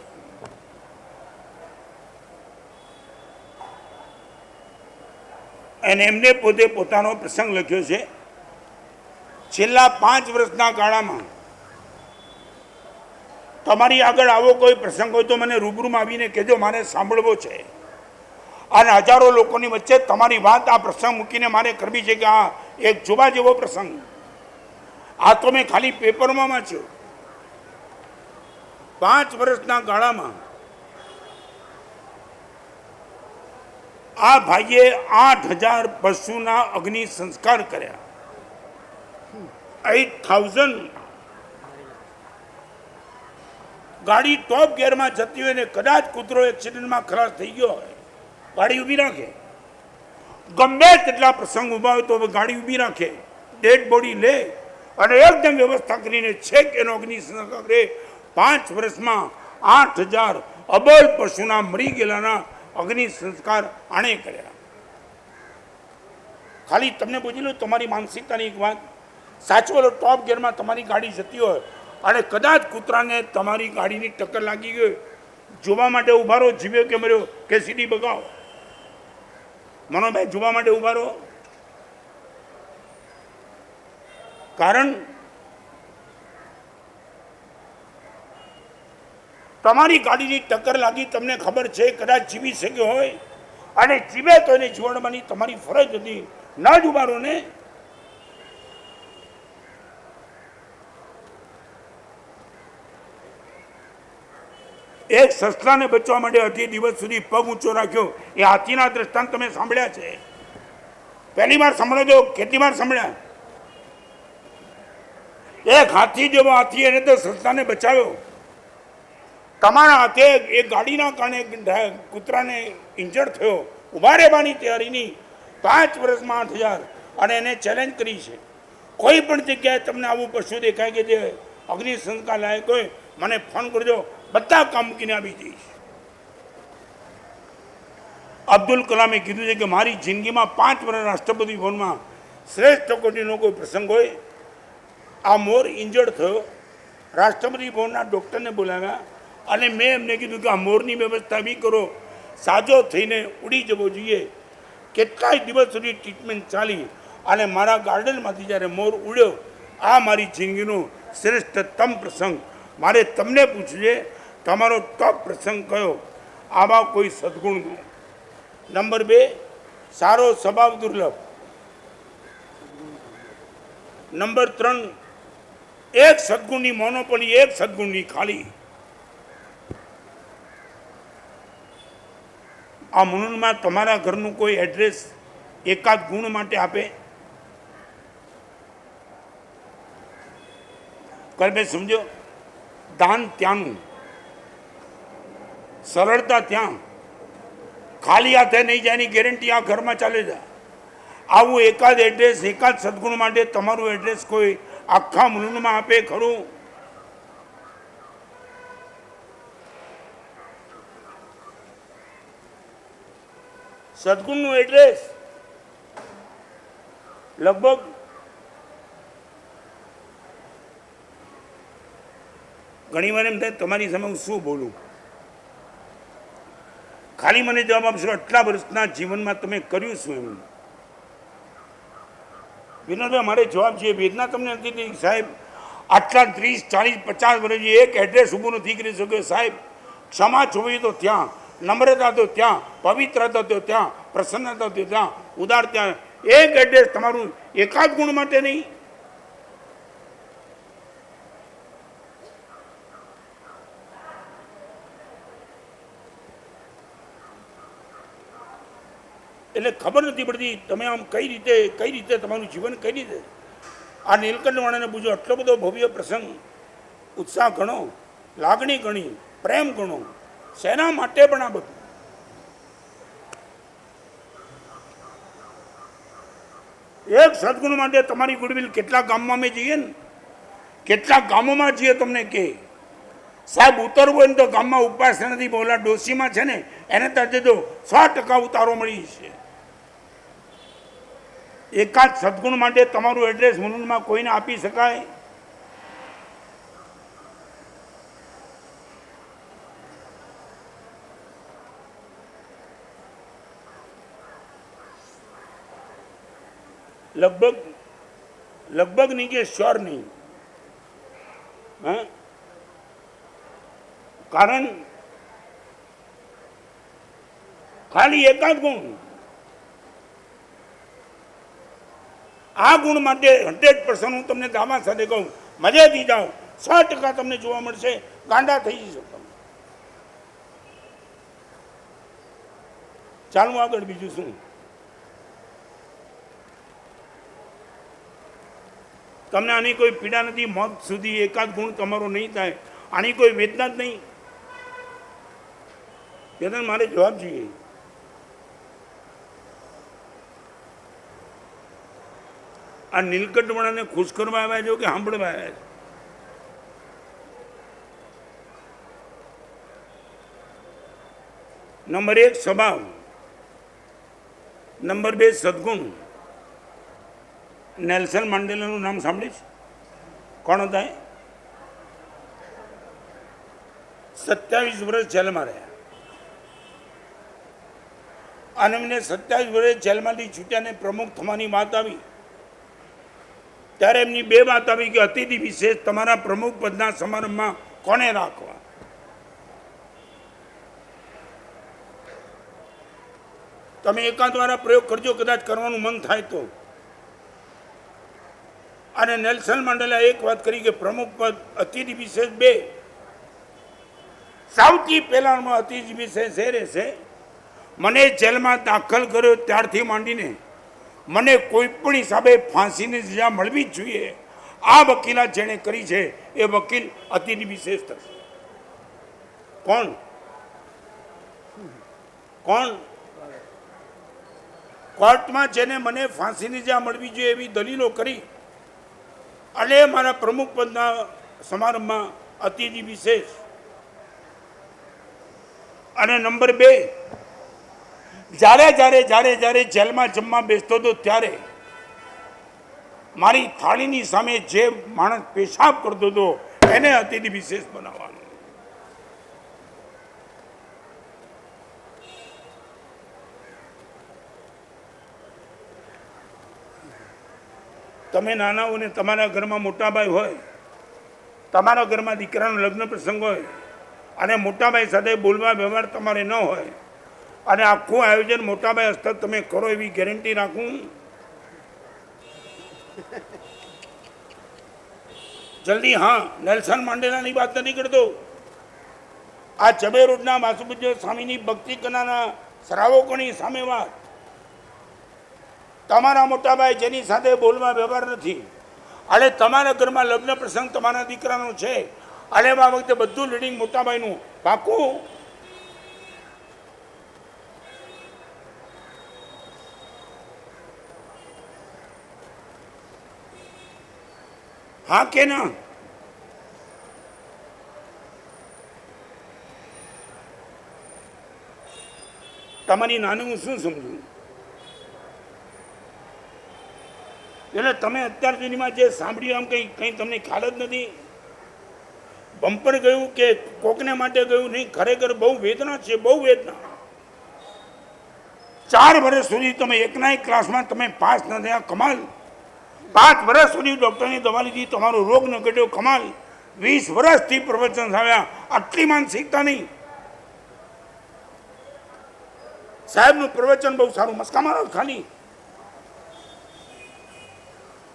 અને એમને પોતે પોતાનો પ્રસંગ લખ્યો છે. છેલ્લા 5 વર્ષના ગાળામાં તમારી આગળ આવો કોઈ પ્રસંગ હોય તો મને રૂબરૂમાં આવીને કહેજો, મારે સાંભળવો છે. અને હજારો લોકોની વચ્ચે તમારી વાત આ પ્રસંગ મૂકીને મારે કરવી છે કે આ એક જોવા જેવો પ્રસંગ. આ તો મેં ખાલી પેપરમાં વાંચ્યો. 5 વર્ષના ગાળામાં આ ભાઈએ 8000 પશુના અગ્નિ સંસ્કાર કર્યા. 8,000 ગાડી ટોપ ગિયરમાં જતી હોય ને કદાચ કૂતરો એક્સિડન્ટમાં ખલાસ થઈ ગયો હોય, ગાડી ઊભી રાખે. ગમે તેટલા પ્રસંગ ઊભા હોય તો ગાડી ઊભી રાખે, ડેડ બોડી લે અને એકદમ વ્યવસ્થા કરીને છેક એનો અગ્નિ સંસ્કાર કરે. 5 વર્ષમાં 8,000 અબોલ પશુના મરી ગયેલાના અગ્નિ સંસ્કાર આણે કર્યા. ખાલી તમને પૂછી લો તમારી માનસિકતાની એક વાત, સાચવેલો ટોપ ગિયરમાં તમારી ગાડી જતી હોય અને કદાચ કૂતરાને તમારી ગાડીની ટક્કર લાગી ગઈ, જોવા માટે ઉભા રહો, જીવ્યો કે મર્યો કે સીડી બગાવો. મનોભાઈ જોવા માટે ઉભા રહો. કારણ તમારી ગાડીની ટક્કર લાગી, તમને ખબર છે કદાચ જીવી શક્યો હોય અને જીવે તો એને જીવડવાની તમારી ફરજ હતી, ના જ ઉભા રહો ને. એક સસલાને બચવા માટે 18 દિવસ સુધી પગ ઊંચો રાખ્યો. એ હાથીના દ્રષ્ટાંત તમે સાંભળ્યા છે? પહેલી વાર સાંભળો છો? કેટલી વાર સાંભળ્યા? એક હાથી જેવો હાથી, એને તો સસલાને બચાવ્યો. તમારા હાથે એક ગાડીના કારણે કૂતરાને ઇન્જર્ડ થયો, ઉભા રહેવાની તૈયારીની 5 વર્ષમાં 8,000 અને એને ચેલેન્જ કરી છે. કોઈ પણ જગ્યાએ તમને આવું પશુ દેખાય કે જે અગ્નિ સંસ્કાર લાયક હોય, મને ફોન કરજો, બધા કામ મૂકીને આવી જઈશ. અબ્દુલ કલામે કીધું છે કે મારી જિંદગીમાં 5 વર્ષ રાષ્ટ્રપતિ ભવનમાં શ્રેષ્ઠ કોટીનો કોઈ પ્રસંગ હોય, આ મોર ઇન્જર્ડ થયો, રાષ્ટ્રપતિ ભવનના ડૉક્ટરને બોલાવ્યા અને મેં એમને કીધું કે આ મોરની વ્યવસ્થા બી કરો, સાજો થઈને ઉડી જવો જોઈએ. કેટલાય દિવસ સુધી ટ્રીટમેન્ટ ચાલી અને મારા ગાર્ડનમાંથી જ્યારે મોર ઉડ્યો, આ મારી જિંદગીનો શ્રેષ્ઠતમ પ્રસંગ. મારે તમને પૂછવું છે, તમારો ટોપ પ્રસંગ કયો? આવા કોઈ સદગુણ. નંબર 2, સારો સ્વભાવ દુર્લભ. નંબર 3, એક સદગુણની મોનોપોલી, એક સદગુણની ખાલી. આ મુનૂનમાં તમારા ઘરનું કોઈ એડ્રેસ એકાદ ગુણ માટે આપે? કરબે સમજો, દાન ત્યાંનું, સરળતા ત્યાં, ખાલી હાથે નહીં જાય એની ગેરંટી આ ઘરમાં ચાલે છે. આવું એકાદ એડ્રેસ એકાદ સદગુણ માટે તમારું એડ્રેસ કોઈ આખા મુનૂનમાં આપે ખરું? સદગુણનું એડ્રેસ લગભગ ઘણી વાર એમ થાય તમારી સામે હું શું બોલું. ખાલી મને જવાબ આપશો, આટલા વર્ષના જીવનમાં તમે કર્યું શું? એમ વિનોદભાઈ મારે જવાબ છે, વેદના તમને નથી થઈ સાહેબ. આટલા 30, 40, 50 વર્ષથી એક એડ્રેસ ઊભું નથી કરી શક્યો સાહેબ. ક્ષમા જોવી તો ત્યાં, નમ્રતા તો ત્યાં, પવિત્રતા તો ત્યાં, પ્રસન્નતા તો ત્યાં, ઉદાર ત્યાં. એક એડ્રેસ તમારું એકાદ ગુણ માટે નહીં. એટલે ખબર નથી પડતી તમે આમ કઈ રીતે તમારું જીવન કઈ રીતે. આ નીલકંઠવાળાને પૂછો, આટલો બધો ભવ્ય પ્રસંગ, ઉત્સાહ ગણો, લાગણી ગણી, પ્રેમ ગણો, શેના માટે પણ આ બધું? એક સદગુણ માટે તમારી ગુડવિલ. કેટલા ગામમાં અમે જઈએ ને, કેટલા ગામોમાં જઈએ, તમને કે સાહેબ ઉતરવું હોય ને તો ગામમાં ઉપવાસ નથી. બોલા ડોસીમાં છે ને, એને તો 100% ઉતારો મળી છે. એકાદ સદગુણ માટે તમારું એડ્રેસ મુનૂનમાં કોઈને આપી શકાય? લગભગ નહીં કે શ્યોર નહીં. હા, કારણ ખાલી એકાદ ગુણ. આ ગુણ માટે 100% હું તમને દાવા સાથે કહું, મજાથી જાઓ, 100% તમને જોવા મળશે. ગાંડા થઈ જશો તમે. ચાલુ આગળ, બીજું શું? તમને આની કોઈ પીડા નથી, મોત સુધી એકાદ ગુણ તમારો નહીં થાય, આની કોઈ વેદના જ નહીં. ત્યારે મારે જવાબ જોઈએ. આ નીલકંઠવાળાને ખુશ કરવા આવ્યા છો કે સાંભળવા આવ્યા છો? નંબર 1 સ્વભાવ, નંબર 2 સદગુણ. નેલ્સન મંડેલાનું નામ સાંભળીશ? કોણ હતા? 27 વર્ષ જેલમાં રહ્યા અને એમને 27 વર્ષ જેલમાંથી છૂટ્યાને પ્રમુખ થવાની વાત આવી ત્યારે એમની 2 વાત આવી કે અતિથિ વિશેષ તમારા પ્રમુખ પદના સમારંભમાં કોને રાખવા. તમે એકાદ વાર પ્રયોગ કરજો, કદાચ કરવાનું મન થાય તો. અને નેલ્સન મંડેલાએ એક વાત કરી કે પ્રમુખ પદ અતિથિ વિશેષ 2. સૌથી પહેલામાં અતિથિ વિશેષ એ રહેશે, મને જેલમાં દાખલ કર્યો ત્યારથી માંડીને મને કોઈ પણ હિસાબે ફાંસીની સજા મળવી જ જોઈએ. આ વકીલાત જેણે કરી છે એ વકીલ અતિથિ વિશેષ થશે. કોણ કોણ? કોર્ટમાં જેને મને ફાંસીની સજા મળવી જોઈએ એવી દલીલો કરી અને મારા પ્રમુખ પદના સમારંભમાં અતિથિ વિશેષ. અને નંબર 2, જ્યારે જેલમાં જમવા બેસતો હતો ત્યારે મારી થાળીની સામે જે માણસ પેશાબ કરતો હતો એને અતિથિ વિશેષ બનાવવાનો. તમે નાના હો ને તમારા ઘરમાં મોટાભાઈ હોય, તમારા ઘરમાં દીકરાનો લગ્ન પ્રસંગ હોય અને મોટાભાઈ સાથે બોલવા વ્યવહાર તમારે ન હોય અને આખું આયોજન મોટાભાઈ હસ્તક તમે કરો એવી ગેરંટી રાખું? જલ્દી. હા, નેલ્સન મંડેલાની વાત નથી કરતો. આ ચબે રોડના વાસુપૂજ્ય સ્વામીની ભક્તિ કલાના શ્રાવકોની સામે વાત. તમારા મોટાભાઈ જેની સાથે બોલવા વ્યવહાર નથી અને તમારા ઘરમાં લગ્ન પ્રસંગ તમારા દીકરાનો છે અને આ વખતે બધું લીડિંગ મોટાભાઈનું પાકું. હા કે ના? તમારી નાની હું શું સમજું? એટલે તમે અત્યાર સુધીમાં જે સાંભળ્યું આમ કંઈ તમને ખ્યાલ જ નથી. બમ્પર ગયું કે કોકને માટે ગયું નહીં, ખરેખર બહુ વેદના છે, બહુ વેદના. 4 વર્ષ સુધી તમે એકના એક ક્લાસમાં તમે પાસ ન થયા, કમાલ. 5 વર્ષ સુધી ડૉક્ટરની દવા લીધી, તમારો રોગ ન ઘટ્યો, કમાલ. 20 વર્ષથી પ્રવચન આવ્યા, આટલી માનસિકતા નહીં. સાહેબનું પ્રવચન બહુ સારું, મસ્કા મારો ખાલી.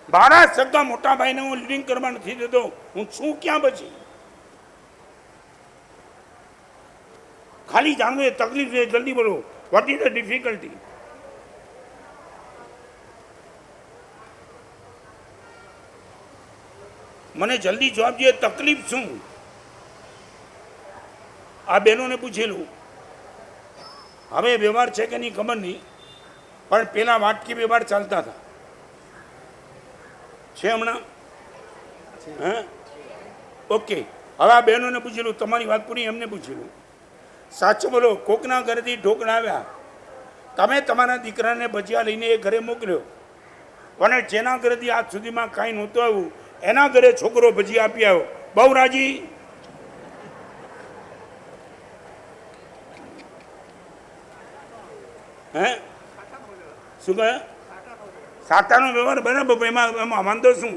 મારા સગા મોટા ભાઈને હું લીડિંગ કરવા નથી દેતો, હું છું ક્યાં પછી? ખાલી જાણવું એ તકલીફ છે. જલ્દી બોલો, વોટ ઇઝ ધ ડિફિકલ્ટી? મને જલ્દી જવાબ જોઈએ, તકલીફ શું? આ બહેનોને પૂછેલું, હવે વ્યવહાર છે કે નહીં ખબર નહીં, પણ પેલા વાટકી વ્યવહાર ચાલતા હતા છે હમણાં? હા, ઓકે. હવે આ બહેનોને પૂછેલું, તમારી વાત પૂરી, એમને પૂછેલું. સાચું બોલો, કોકના ઘરેથી ઢોકળા આવ્યા, તમે તમારા દીકરાને ભજીયા લઈને એ ઘરે મોકલ્યો અને જેના ઘરેથી આજ સુધીમાં કાંઈ નહોતું આવ્યું એના ઘરે છોકરો ભજીયા આપી આવ્યો, બહુ રાજી? હે, શું કહે? સાટાનો વ્યવહાર બરાબર, એમાં વાંધો શું?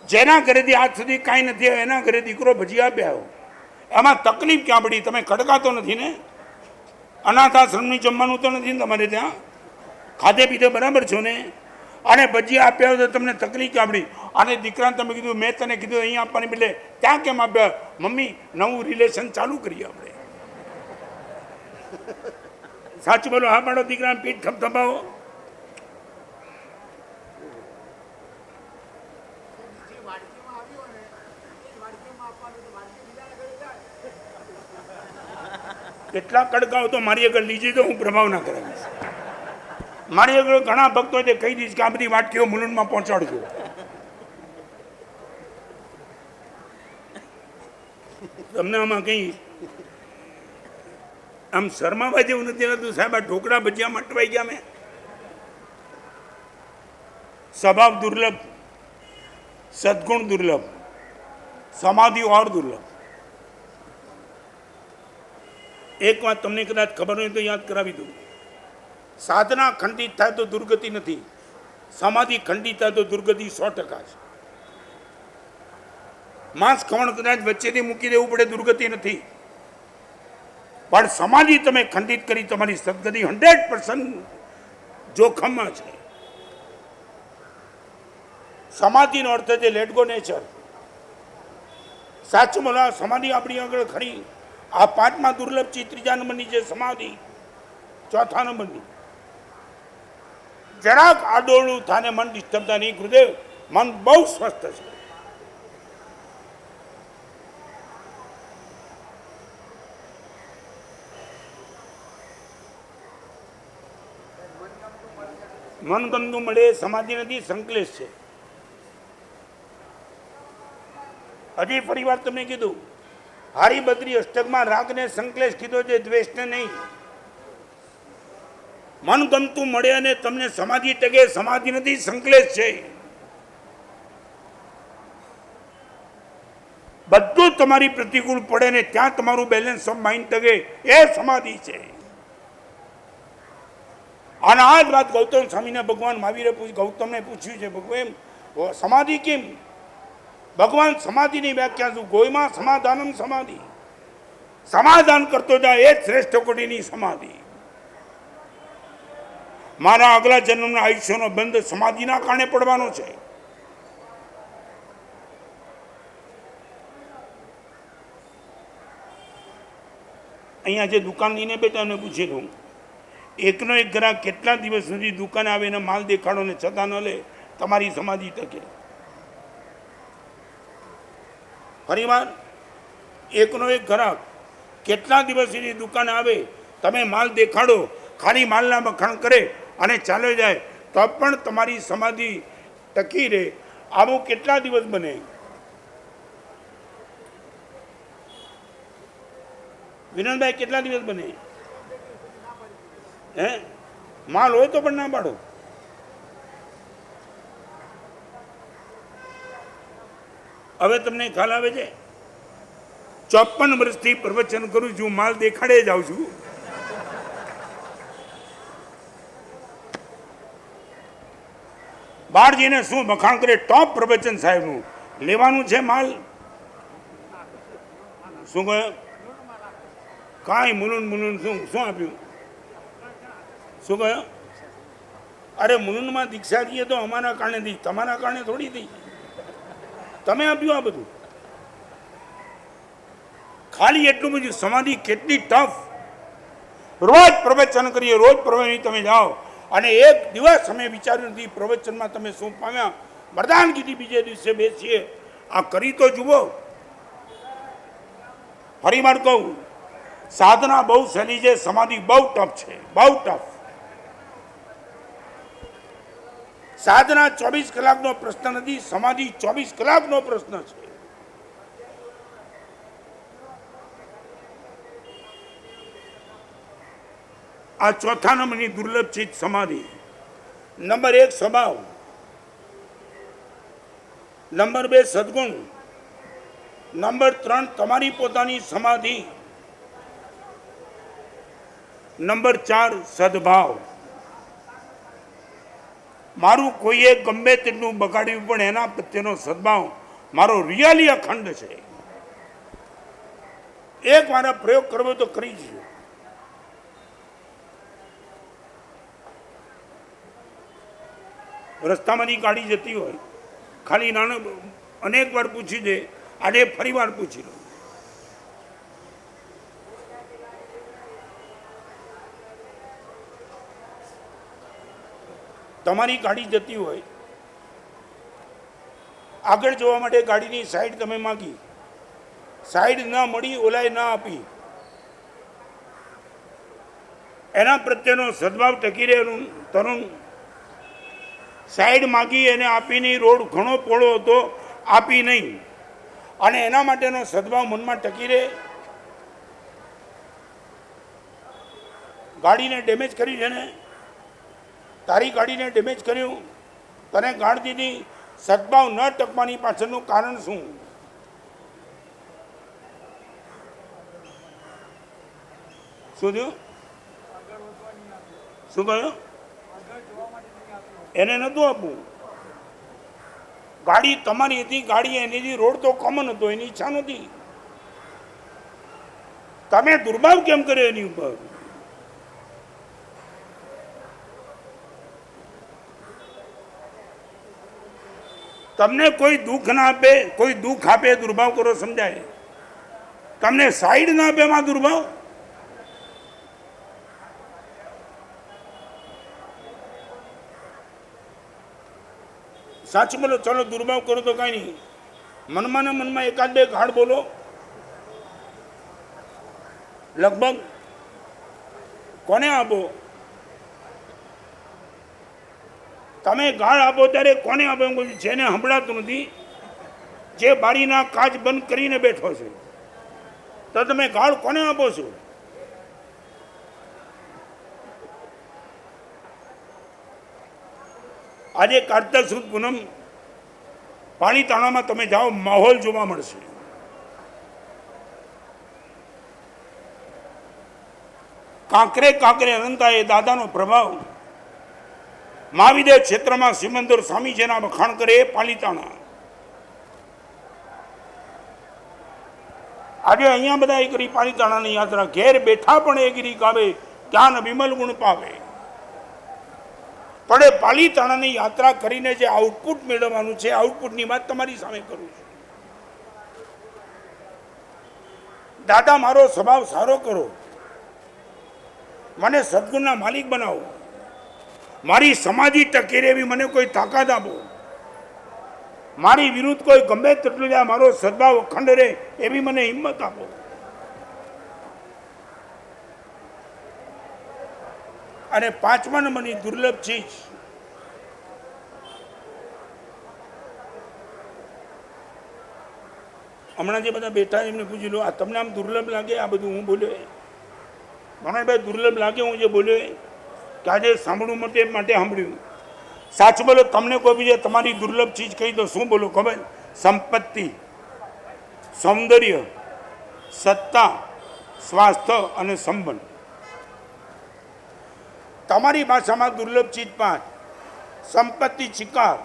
જેના ઘરેથી આજ સુધી કાંઈ નથી આવ્યું એના ઘરે દીકરો ભજીયા આપી આવ્યો, એમાં તકલીફ ક્યાં પડી? તમે ખડકાતો નથી ને? અનાથ આશ્રમની જમવાનું તો નથી ને તમારે ત્યાં? ખાધે પીધે બરાબર છો ને? અને ભજીયા આપ્યા તો તમને તકલીફ ક્યાં પડી? અને દીકરાને તમે કીધું, મેં તને કીધું અહીંયા આપવાની બદલે ત્યાં કેમ આપ્યા? મમ્મી, નવું રિલેશન ચાલુ કરીએ આપણે. સાચું બોલો, હા પાડો, દીકરાને પીઠ થપથપાવો. કેટલા કડકાઓ તો મારી આગળ લીધી તો હું પ્રભાવ ના કરાવીશ. મારી આગળ ઘણા ભક્તો છે, કહી દઈશ કે આ બધી વાટકીઓ મુલુંડમાં પહોંચાડજો. તમને આમાં કંઈ આમ શરમાવા જેવું નથી રહેતું. સાહેબ, આ ઢોકળા ભજીયામાં અટવાઈ ગયા મેં. સ્વભાવ દુર્લભ, સદગુણ દુર્લભ, સમાધિ ઓર દુર્લભ. એક વાત તમને કદાચ ખબર હોય તો યાદ કરાવી દઉં. સાધના ખંડિત થાય તો દુર્ગતિ નથી, સમાધિ ખંડિત થાય તો દુર્ગતિ 100% છે. માંસ ખવણ કદાચ વચ્ચેથી મૂકી દેવું પડે, દુર્ગતિ નથી. પણ સમાધિ તમે ખંડિત કરી, તમારી સદગતિ 100% જોખમમાં છે. સમાધિનો અર્થ છે લેટ ગો નેચર. સાચું બોલા, સમાધિ આપણી આગળ ખરી. આ 5મા દુર્લભ છે, 3જા નંબરની છે સમાધિ, 4થા નંબરની. જરાક આડોળું થાને મન ડિસ્ટર્બ થાય નહીં. ગુરુદેવ, મન બહુ સ્વસ્થ છે. મનગમતું મળે સમાધિ નથી, સંકલેશ છે. હજી ફરી વાર તમને કીધું, હરિભદ્રી અષ્ટકમાં રાગને સંકલેશ કીધો છે, દ્વેષને નહીં. મનગમતું મળે અને તમને સમાધિ ટકે, સમાધિ નથી, સંકલેશ છે. બધું તમારી પ્રતિકૂળ પડે ને ત્યાં તમારું બેલેન્સ ઓફ માઇન્ડ ટકે, એ સમાધિ છે. અને આ જ વાત ગૌતમ સ્વામીને ભગવાન મહાવીરે ગૌતમને પૂછ્યું છે, ભગવાન સમાધિ કેમ? ભગવાન સમાધિની વ્યાખ્યા શું? ગોયમાં સમાધાનમ સમાધિ. સમાધાન કરતો જાય એ જ શ્રેષ્ઠ કોટીની સમાધિ. મારા આગલા જન્મના આયુષ્યનો બંધ સમાધિના કારણે પડવાનો છે. અહીંયા જે દુકાન લઈને બેઠા એને પૂછી લઉં, એકનો એક ગ્રાહક કેટલા દિવસ સુધી દુકાને આવે એને માલ દેખાડો ને છતાં ન લે, તમારી સમાધિ ટકે? ફરીવાર, એકનો એક ગ્રાહક કેટલા દિવસ સુધી દુકાને આવે, તમે માલ દેખાડો, ખાલી માલના વખાણ કરે અને ચાલ્યો જાય તો પણ તમારી સમાધિ ટકી રહે. આવું કેટલા દિવસ બને? વિનોદભાઈ, કેટલા દિવસ બને? હે, માલ હોય તો પણ ના પાડો. હવે તમને ખ્યાલ આવે છે? 54 વર્ષથી પ્રવચન કરું છું, માલ દેખાડે જાઉં છું. બહાર જઈને શું વખાણ કરે? ટોપ પ્રવચન સાહેબનું લેવાનું છે માલ. શું કહે? કાંઈ મુલુન શું આપ્યું? શું કહ્યું? અરે મુલુનમાં દીક્ષા દઈએ તો અમારા કારણે દી, તમારા કારણે થોડી થઈ. તમે આપ્યું આ બધું. ખાલી એટલું બધું. સમાધિ કેટલી ટફ. રોજ પ્રવચન કરીએ, રોજ પ્રવચન તમે જાઓ અને એક દિવસ અમે વિચાર્યું નથી પ્રવચનમાં તમે શું પામ્યા. વરદાન કીધી, બીજે દિવસે બેસીએ, આ કરી તો જુઓ. ફરી વાર કહું, સાધના બહુ સહેલી છે, સમાધિ બહુ ટફ છે, બહુ ટફ. સાધના 24 કલાકનો પ્રશ્ન નથી, સમાધિ 24 કલાકનો પ્રશ્ન છે. આ 4થા નંબરની દુર્લભ ચીજ સમાધિ. નંબર 1 સ્વભાવ, નંબર 2 સદગુણ, નંબર 3 તમારી પોતાની સમાધિ, નંબર 4 સદભાવ. મારું કોઈએ ગમે તેટલું બગાડ્યું પણ એના પ્રત્યેનો સદભાવ મારો રિયલી અખંડ છે. એક વાર પ્રયોગ કરવો તો કરી જ. રસ્તામાંથી ગાડી જતી હોય, ખાલી નાનો અનેક વાર પૂછી દે, આજે ફરી વાર પૂછી લો. તમારી ગાડી જતી હોય, આગળ જોવા માટે ગાડીની સાઈડ તમે માગી, સાઈડ ના મળી, ઓલાએ ના આપી, એના પ્રત્યેનો સદભાવ ટકી રહે. તરુણ સાઈડ માગી એને આપી નહીં, રોડ ઘણો પહોળો હતો આપી નહીં, અને એના માટેનો સદભાવ મનમાં ટકી રહે. ગાડીને ડેમેજ કરી છે ને, તારી ગાડીને ડેમેજ કર્યું, તને ગાળ દીધી, સદભાવ ન ટકવાની પાછળનું કારણ શું? શું થયું? શું કહ્યું? એને નહોતું આપવું. ગાડી તમારી હતી, ગાડી એની, રોડ તો કોમન હતો, એની ઈચ્છા નહોતી. તમે દુર્ભાવ કેમ કર્યો એની ઉપર? તમને કોઈ દુઃખ ના આપે, કોઈ દુઃખ આપે દુર્ભાવ કરો સમજાય. તમને સાઈડ ના આપે એમાં દુર્ભાવ. સાચું બોલો. ચલો દુર્ભાવ કરો તો કઈ નહીં, મનમાં ને મનમાં એકાદ બે ગાળ બોલો. લગભગ કોને આપો? તમે ગાળ આપો ત્યારે કોને આપો? જેને સંભળાતું નથી, જે બારીના કાચ બંધ કરીને બેઠો છે, તો તમે ગાળ કોને આપો છો? આજે કારતક સુદ પૂનમ પાલીતાણામાં તમે જાઓ, માહોલ જોવા મળશે. કાંકરે કાંકરે અનંતા એ દાદાનો પ્રભાવ. મહાવિદ્ય ક્ષેત્રમાં સિમંદર સ્વામી જેના વખાણ કરે એ પાલીતાણા. આજે અહીંયા બધા એ કરી પાલીતાણાની યાત્રા, ઘેર બેઠા પણ એ ગીરી ગાવે, જ્ઞાન વિમલ ગુણ પાવે. પણ એ પાલીતાણાની યાત્રા કરીને જે આઉટપુટ મેળવવાનું છે, આઉટપુટની વાત તમારી સામે કરું છું. દાદા મારો સ્વભાવ સારો કરો, મને સદગુણના માલિક બનાવો, મારી સમાધિ ટકી રહેવી મને કોઈ તાકાત આપો, મારી વિરુદ્ધ કોઈ ગમે તેટલું જાય મારો સદભાવ અખંડ રહે એવી મને હિંમત આપો. અને 5મા નંબરની દુર્લભ ચીજ, હમણાં જે બધા બેઠા એમને પૂછી લો, આ તમને આમ દુર્લભ લાગે આ બધું હું બોલ્યો? મને ભાઈ દુર્લભ લાગે હું જે બોલ્યો કે આજે સાંભળવું માટે સાંભળ્યું? સાચું બોલો. તમને કોઈ બીજે તમારી દુર્લભ ચીજ કહી દો, શું બોલો ખબર? સંપત્તિ, સૌંદર્ય, સત્તા, સ્વાસ્થ્ય અને સંબંધ. તમારી ભાષામાં દુર્લભ ચીજ 5: સંપત્તિ ચિકાર,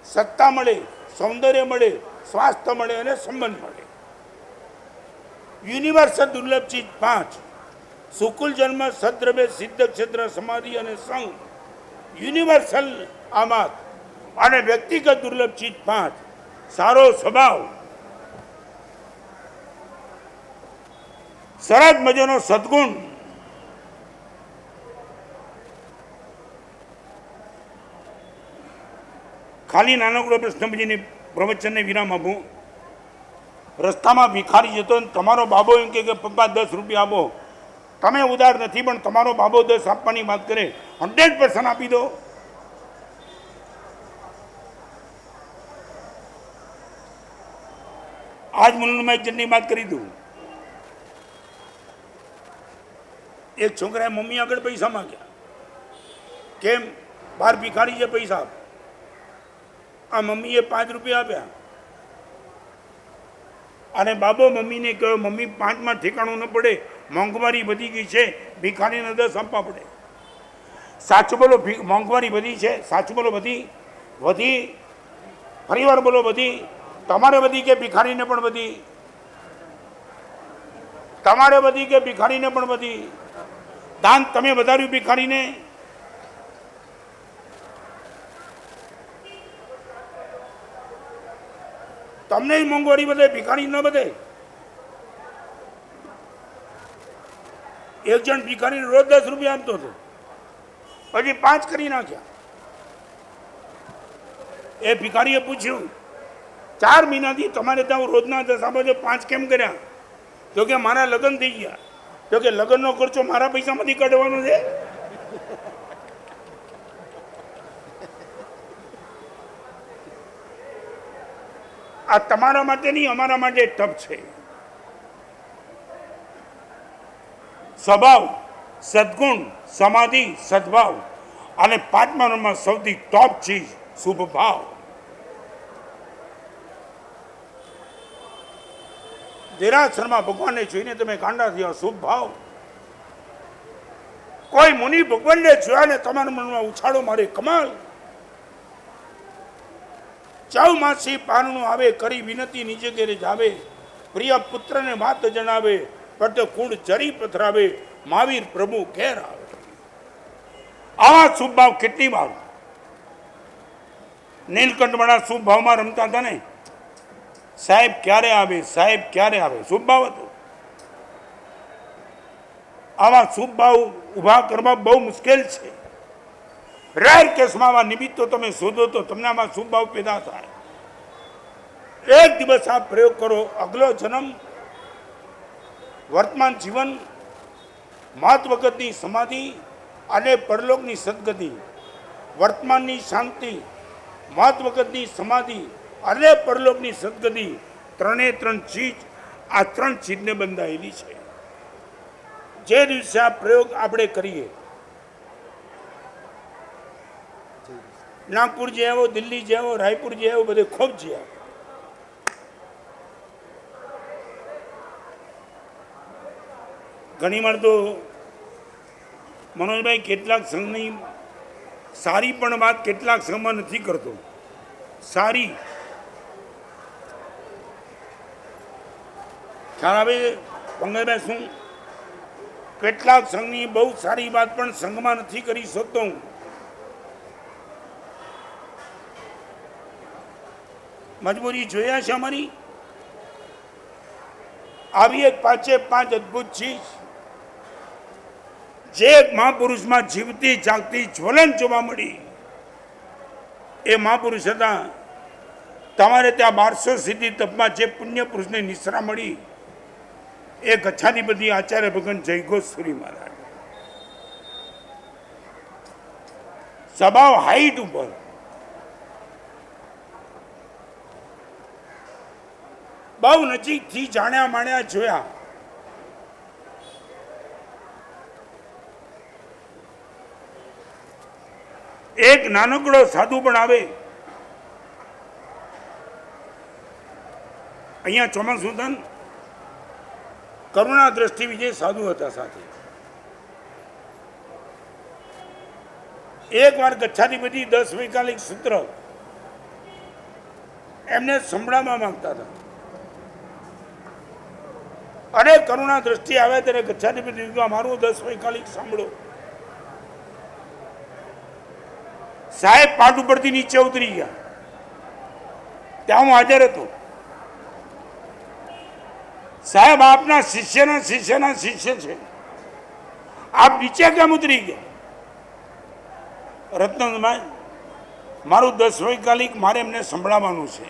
સત્તા મળે, સૌંદર્ય મળે, સ્વાસ્થ્ય મળે અને સંબંધ મળે. યુનિવર્સલ દુર્લભ ચીજ 5: સુકુલ જન્મ, સદ્રવ્ય, સિદ્ધ ક્ષેત્ર, સમાધિ અને સંઘ. યુનિવર્સલ આમાં. અને વ્યક્તિગત દુર્લભ ચીજ 5: સારો સ્વભાવ, સરસ મજાનો સદગુણ, ખાલી નાનકડો પ્રશ્ન પૂછીને પ્રવચનને વિરામ આપું. રસ્તામાં ભિખારી જતો તમારો બાબો એમ કે પપ્પા 10 રૂપિયા આપો, તમે ઉદાર નથી પણ તમારો બાબો 10 આપવાની વાત કરે, 100% આપી દો. આજ મુલમાં એક જણની વાત કરી દઉં. એક છોકરાએ મમ્મી આગળ પૈસા માંગ્યા. કેમ? બહાર ભિખારી છે, પૈસા આપ. આ મમ્મીએ 5 રૂપિયા આપ્યા અને બાબો મમ્મીને કહ્યો, મમ્મી 5માં ઠેકાણું ન પડે, મોંઘવારી વધી ગઈ છે, ભિખારીને 10 આપવા પડે. સાચું બોલો, મોંઘવારી વધી છે? સાચું બોલો, વધી? ફરીવાર બોલો, વધી? તમારે વધી કે ભિખારીને પણ વધી? તમારે વધી કે ભિખારીને પણ વધી? દાન તમે વધાર્યું ભિખારીને? તમને મોંઘવારી વધે, ભિખારી ન વધે? એક જણ ભિખારીને રોજ 10 રૂપિયા આપતો હતો, પછી 5 કરી નાખ્યા. એ ભિખારીએ પૂછ્યું, 4 મહિનાથી તમારે ત્યાં રોજના 10 આપો છો, 5 કેમ કર્યા? તો કે મારા લગ્ન થઈ ગયા, તો કે લગ્નનો ખર્ચો મારા પૈસામાંથી કાઢવાનો છે. આ તમારા માટે નહીં, અમારા માટે ટપ છે. સ્વભાવ, સદગુણ, સમાધિ, સદભાવ અને 5મા નંબરમાં સૌથી ટોપ ચીજ શુભ ભાવ. દેરાસરમાં ભગવાનને જોઈને તમે કાંડા થયા, શુભ ભાવ. કોઈ મુનિ ભગવાનને જોયા ને તમારા મનમાં ઉછાળો મારે, કમાલ. ચાઉ માસી પારણું આવે, કરી વિનતી નીચે ઘેરે જાવે, પ્રિય પુત્રને વાત જણાવે, પટ કુળ જરી પથરાવે, મહાવીર પ્રભુ ઘેર આવે. આવા શુભ ભાવ કેટલી વાર નીલકંઠ વાળા શુભ ભાવમાં રમતા હતા ને, સાહેબ ક્યારે આવે, સાહેબ ક્યારે આવે, શુભ ભાવ હતો. આવા શુભ ભાવ ઉભા કરવા બહુ મુશ્કેલ છે. રેર કેસમાં આવા નિમિત્તો તમે શોધો તો તમને આમાં શુભ ભાવ પેદા થાય. એક દિવસ આ પ્રયોગ કરો, અગલો જન્મ, વર્તમાન જીવન, મહત વખતની સમાધિ અને પરલોકની સદગતિ, વર્તમાનની શાંતિ, મહત વખતની સમાધિ અને પરલોકની સદગતિ, ત્રણે ત્રણ ચીજ, આ ત્રણ ચીજને બંધાયેલી છે. જે દિવસે આ પ્રયોગ આપણે કરીએ, નાગપુર જે આવો, દિલ્હી જે આવો, રાયપુર જે આવો, બધે ખૂબ જે આવો. ઘણી વાર તો મનોજભાઈ કેટલાક સંઘની સારી પણ વાત કેટલાક સંઘમાં નથી કરતો. સારી ખ્યાલ આવે પંકજભાઈ? શું કેટલાક સંઘની બહુ સારી વાત પણ સંઘમાં નથી કરી શકતો હું. મજબૂરી જોયા છે અમારી. આવી એક 5 અદભુત ચીજ જે મહાપુરુષમાં જીવતી જાગતી જ્વલન જોવા મળી, એ મહાપુરુષ હતા. તમારે ત્યાં 1200 સિદ્ધિ તપમાં જે પુણ્ય પુરુષને નિશ્રા મળી, એ ગચ્છાધિપતિ આચાર્ય ભગવાન જયઘોષ-સુરી મહારાજ. સ્વભાવ હાઈટ ઉપર, બહુ નજીકથી જાણ્યા માણ્યા જોયા. એક નાનકડો સાધુ પણ આવે અહીંયા ચોમાસું ધન કરુણા દ્રષ્ટિ વિજય સાધુ હતા સાથે. એક વાર ગચ્છાધિપતિ 10 વૈકાલિક સૂત્ર એમને સંભળાવવા માંગતા હતા અને કરુણા દ્રષ્ટિ આવે ત્યારે ગચ્છાધિપતિ મારું 10 વૈકાલિક સાંભળો. સાહેબ પાટ ઉપરથી નીચે ઉતરી ગયા. ત્યાં હું હાજર હતો. સાહેબ આપના શિષ્યના શિષ્યના શિષ્ય છે, આપ નીચે કેમ ઉતરી ગયા? રત્નભાઈ મારું 10 વૈકાલિક મારે એમને સંભળાવવાનું છે.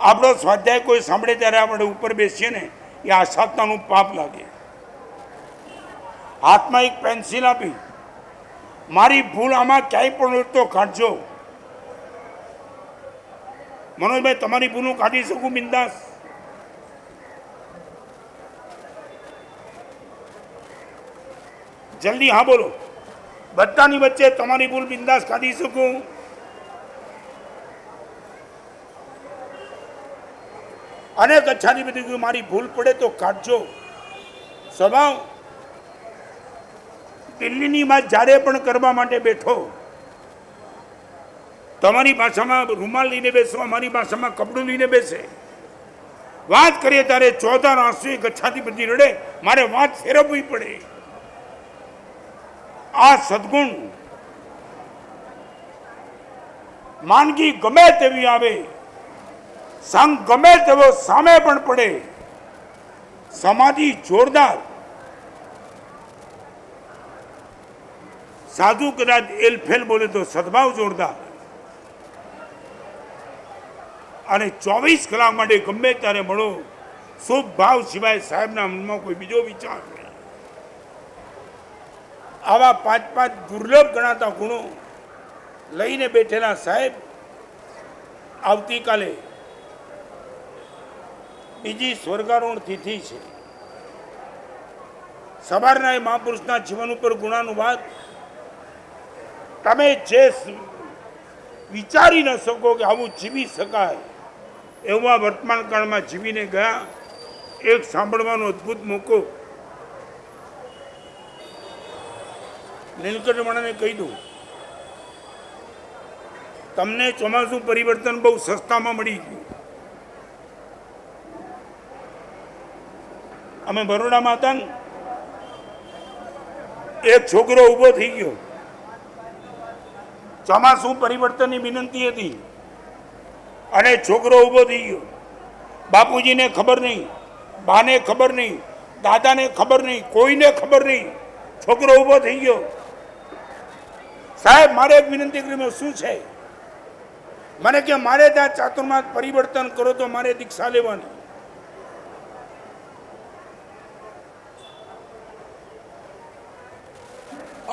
આપણો સ્વાધ્યાય કોઈ સાંભળે ત્યારે આપણે ઉપર બેસીએ ને, એ આસાધનાનું પાપ લાગે. હાથમાં એક પેન્સિલ આપી, મારી ભૂલ આમાં ક્યાંય પણ હોય તો કાઢજો. મનોજભાઈ તમારી ભૂલ હું કાઢી શકું બિંદાસ? જલ્દી હા બોલો. બધાની વચ્ચે તમારી ભૂલ બિંદાસ કાઢી શકું? અને ગચ્છાધિપતિ કહ્યું મારી ભૂલ પડે તો કાઢજો. સ્વભાવ દિલ્હીની વાત જ્યારે પણ કરવા માટે બેઠો, તમારી ભાષામાં રૂમાલ લઈને બેસો, અમારી ભાષામાં કપડું લઈને બેસે. વાત કરીએ ત્યારે ચોધાર આંસુ ગચ્છાધિપતિ રડે, મારે વાત ફેરવવી પડે. આ સદગુણ માંદગી ગમે તેવી આવે, સંગ ગમે તેવો સામે પણ પડે, સમાધિ જોરદાર. સાધુ કદાચ એલફેલ બોલે તો સદભાવ જોરદાર. અને 24 કલાક માટે ગમે ત્યારે મળો, શુભ ભાવ સિવાય સાહેબના મનમાં કોઈ બીજો વિચાર નહીં. આવા 5 દુર્લભ ગણાતા ગુણો લઈને બેઠેલા સાહેબ આવતીકાલે બીજી સ્વર્ગારોહણ તિથિ છે. સવારના એ મહાપુરુષના જીવન ઉપર ગુણાનુવાદ તમે જે વિચારી ન શકો કે આવું જીવી શકાય એવા વર્તમાન કાળમાં જીવીને ગયા. એક સાંભળવાનો અદ્ભુત મોકો નીલકંઠવાળાને કહી દઉં, તમને ચોમાસું પરિવર્તન બહુ સસ્તામાં મળી ગયું. અમે બરોડામાં હતા ને, એક છોકરો ઊભો થઈ ગયો, ચોમાસું પરિવર્તનની વિનંતી હતી અને છોકરો ઊભો થઈ ગયો. બાપુજીને ખબર નહીં, બાને ખબર નહીં, દાદાને ખબર નહીં, કોઈને ખબર નહીં. છોકરો ઊભો થઈ ગયો, સાહેબ મારે એક વિનંતી કરી. શું છે? મને કે મારે ત્યાં ચાતુર્માસ પરિવર્તન કરો તો મારે દીક્ષા લેવાની.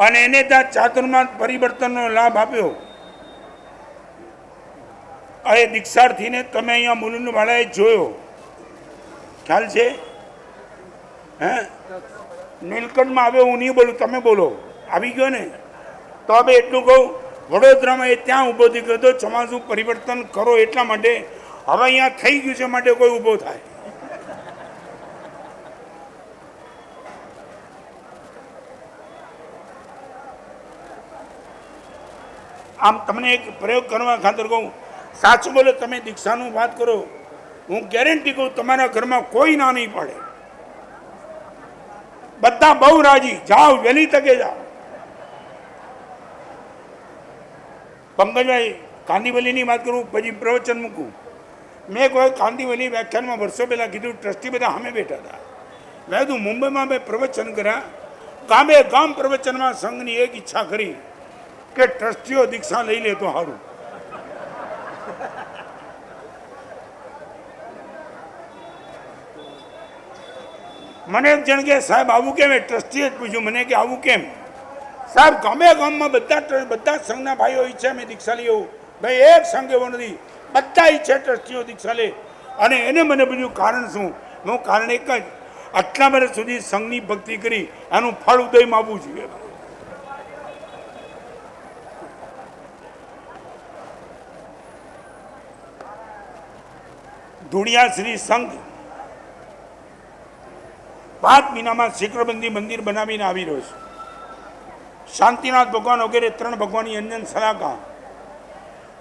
અને એને ત્યાં ચાતુર્માસ પરિવર્તનનો લાભ આપ્યો. એ દીક્ષાર્થીને તમે અહીંયા મુલુંડવાળાએ જોયો, ખ્યાલ છે? હે, નીલકંઠમાં આવ્યો, હું નહીં બોલું, તમે બોલો. આવી ગયો ને? તો હવે એટલું કહું, વડોદરામાં એ ત્યાં ઊભો થઈ ગયો હતો, ચોમાસું પરિવર્તન કરો એટલા માટે. હવે અહીંયા થઈ ગયું છે માટે કોઈ ઊભો થાય. આમ તમને એક પ્રયોગ કરવા ખાતર કહું, સાચું બોલો, તમે દીક્ષાનું વાત કરો, હું ગેરંટી કહું તમારા ઘરમાં કોઈ ના નહીં પડે. બધા બહુ રાજી. જાઓ, વહેલી તકે જાઓ. પંકજભાઈ, કાંદીવલીની વાત કરું પછી પ્રવચન મૂકું. મેં કોઈ કાંદીવલી વ્યાખ્યાનમાં વર્ષો પહેલાં કીધું, ટ્રસ્ટી બધા સામે બેઠા હતા. મેં કીધું મુંબઈમાં મેં પ્રવચન કર્યા, ગામે ગામ પ્રવચનમાં સંઘની એક ઈચ્છા કરી કે ટ્રસ્ટીઓ દીક્ષા લઈ લે તો સારું. મને એક જણ કે સાહેબ આવું કેમ? ટ્રસ્ટીએ જ પૂછ્યું મને કે આવું કેમ? સાહેબ ગામે ગામમાં બધા સંઘના ભાઈઓ ઈચ્છે મેં દીક્ષા લઈ આવું. ભાઈ એક સંઘ એવો નથી, બધા ઈચ્છે ટ્રસ્ટીઓ દીક્ષા લે. અને એને મને પૂછ્યું કારણ શું? હું કારણ એક જ, આટલા વર્ષ સુધી સંઘની ભક્તિ કરી, આનું ફળ ઉદયમાં આવવું જોઈએ. ધૂળિયા શ્રી સંઘ 5 મહિનામાં શિખરબંધી મંદિર બનાવીને આવી રહ્યો છે. શાંતિનાથ ભગવાન વગેરે 3 ભગવાનની અંજન સલાકા.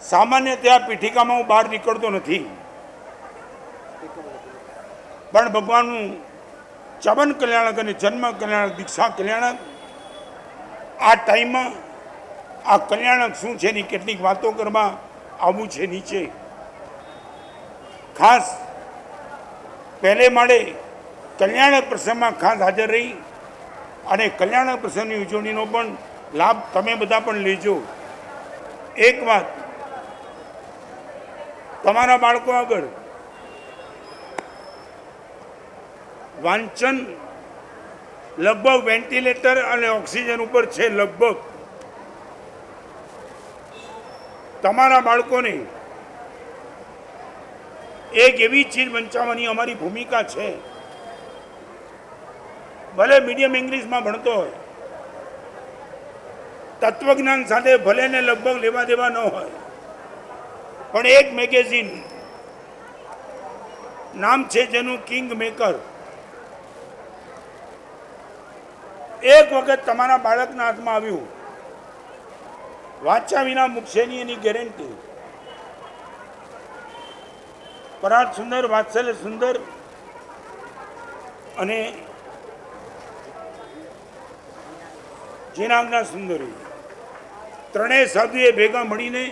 સામાન્ય ત્યાં પીઠિકામાં હું બહાર નીકળતો નથી, પણ ભગવાનનું ચવન કલ્યાણક અને જન્મ કલ્યાણક, દીક્ષા કલ્યાણક, આ ટાઈમમાં આ કલ્યાણક શું છે એની કેટલીક વાતો કરવા આવવું છે નીચે. ખાસ પહેલે માળે કલ્યાણક પ્રસંગમાં ખાસ હાજર રહી અને કલ્યાણક પ્રસંગની ઉજવણીનો પણ લાભ તમે બધા પણ લેજો. એક વાત તમારા બાળકો આગળ, વાંચન લગભગ વેન્ટિલેટર અને ઓક્સિજન ઉપર છે. લગભગ તમારા બાળકોને એક એવી ચીજ વંચાવવાની અમારી ભૂમિકા છે. ભલે મીડિયમ ઇંગ્લિશમાં ભણતો હોય, તત્વજ્ઞાન સાથે ભલે ને લગભગ લેવા દેવા ન હોય, પણ એક મેગેઝિન નામ છે જેનું કિંગ મેકર, એક વખત તમારા બાળકના હાથમાં આવ્યું, વાંચ્યા વિના મૂકશે નહીં એની ગેરંટી. પરાત સુંદર, વાત્સલ્ય સુંદર અને જીનાજ્ઞા સુંદરી, ત્રણેય સાધુએ ભેગા મળીને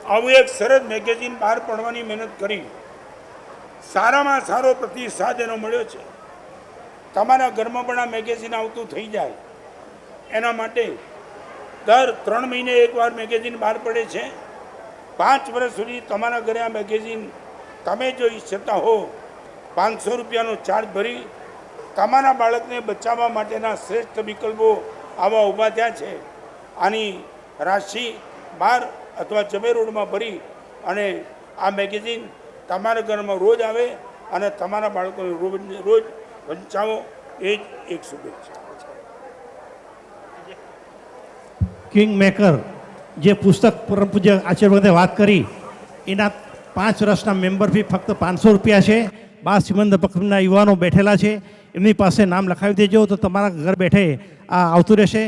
આવું એક સરસ મેગેઝિન બહાર પાડવાની મહેનત કરી. સારામાં સારો પ્રતિસાદ એનો મળ્યો છે. તમારા ઘરમાં પણ આ મેગેઝિન આવતું થઈ જાય એના માટે દર 3 મહિને એકવાર મેગેઝિન બહાર પડે છે. 5 વર્ષ સુધી તમારા ઘરે આ મેગેઝિન તમે જો ઈચ્છતા હો 500 રૂપિયાનો ચાર્જ ભરી તમારા બાળકને બચાવવા માટેના શ્રેષ્ઠ વિકલ્પો આવા ઊભા થયા છે. આની રાશિ 12 અથવા જમે રોડમાં ભરી અને આ મેગેઝિન તમારા ઘરમાં રોજ આવે અને તમારા બાળકોને રોજ વંચાવો, એ જ એક શુભેચ્છા. કિંગ મેકર જે પુસ્તક પરમ પૂજ્ય આચાર્ય વખતે વાત કરી એના 5 વર્ષના મેમ્બર ફી ફક્ત 500 રૂપિયા છે. 12 શ્રીમંત પક્ષના યુવાનો બેઠેલા છે, એમની પાસે નામ લખાવી દેજો તો તમારા ઘર બેઠે આ આવતું રહેશે.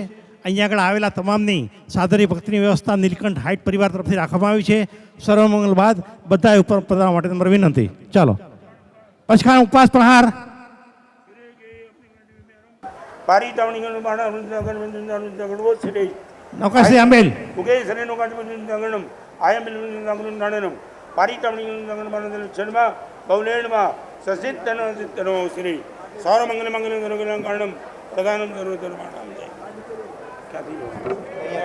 અહીંયા આગળ આવેલા તમામની સાદરી ભક્તિની વ્યવસ્થા નીલકંઠ હાઇટ પરિવાર તરફથી રાખવામાં આવી છે. સર્વમંગલ બાદ બધાએ ઉપર પધારવા માટે તમારી વિનંતી. ચાલો પછખાણ ઉપવાસ પ્રહાર. પારિતાવણીગણ બાણા શ્રી નૌકાશ્રી આંબેલ મુકેશરેનો કાટમંગણમ આયમ પારિતાવણીગણ બાણા જન્મા બૌલેણમાં સસિદ્ધનો સિદ્ધનો શ્રી સૌરમંગલ મંગલ કારણમ પ્રધાનમ સર્વધર્માણામ જય. ક્યાંથી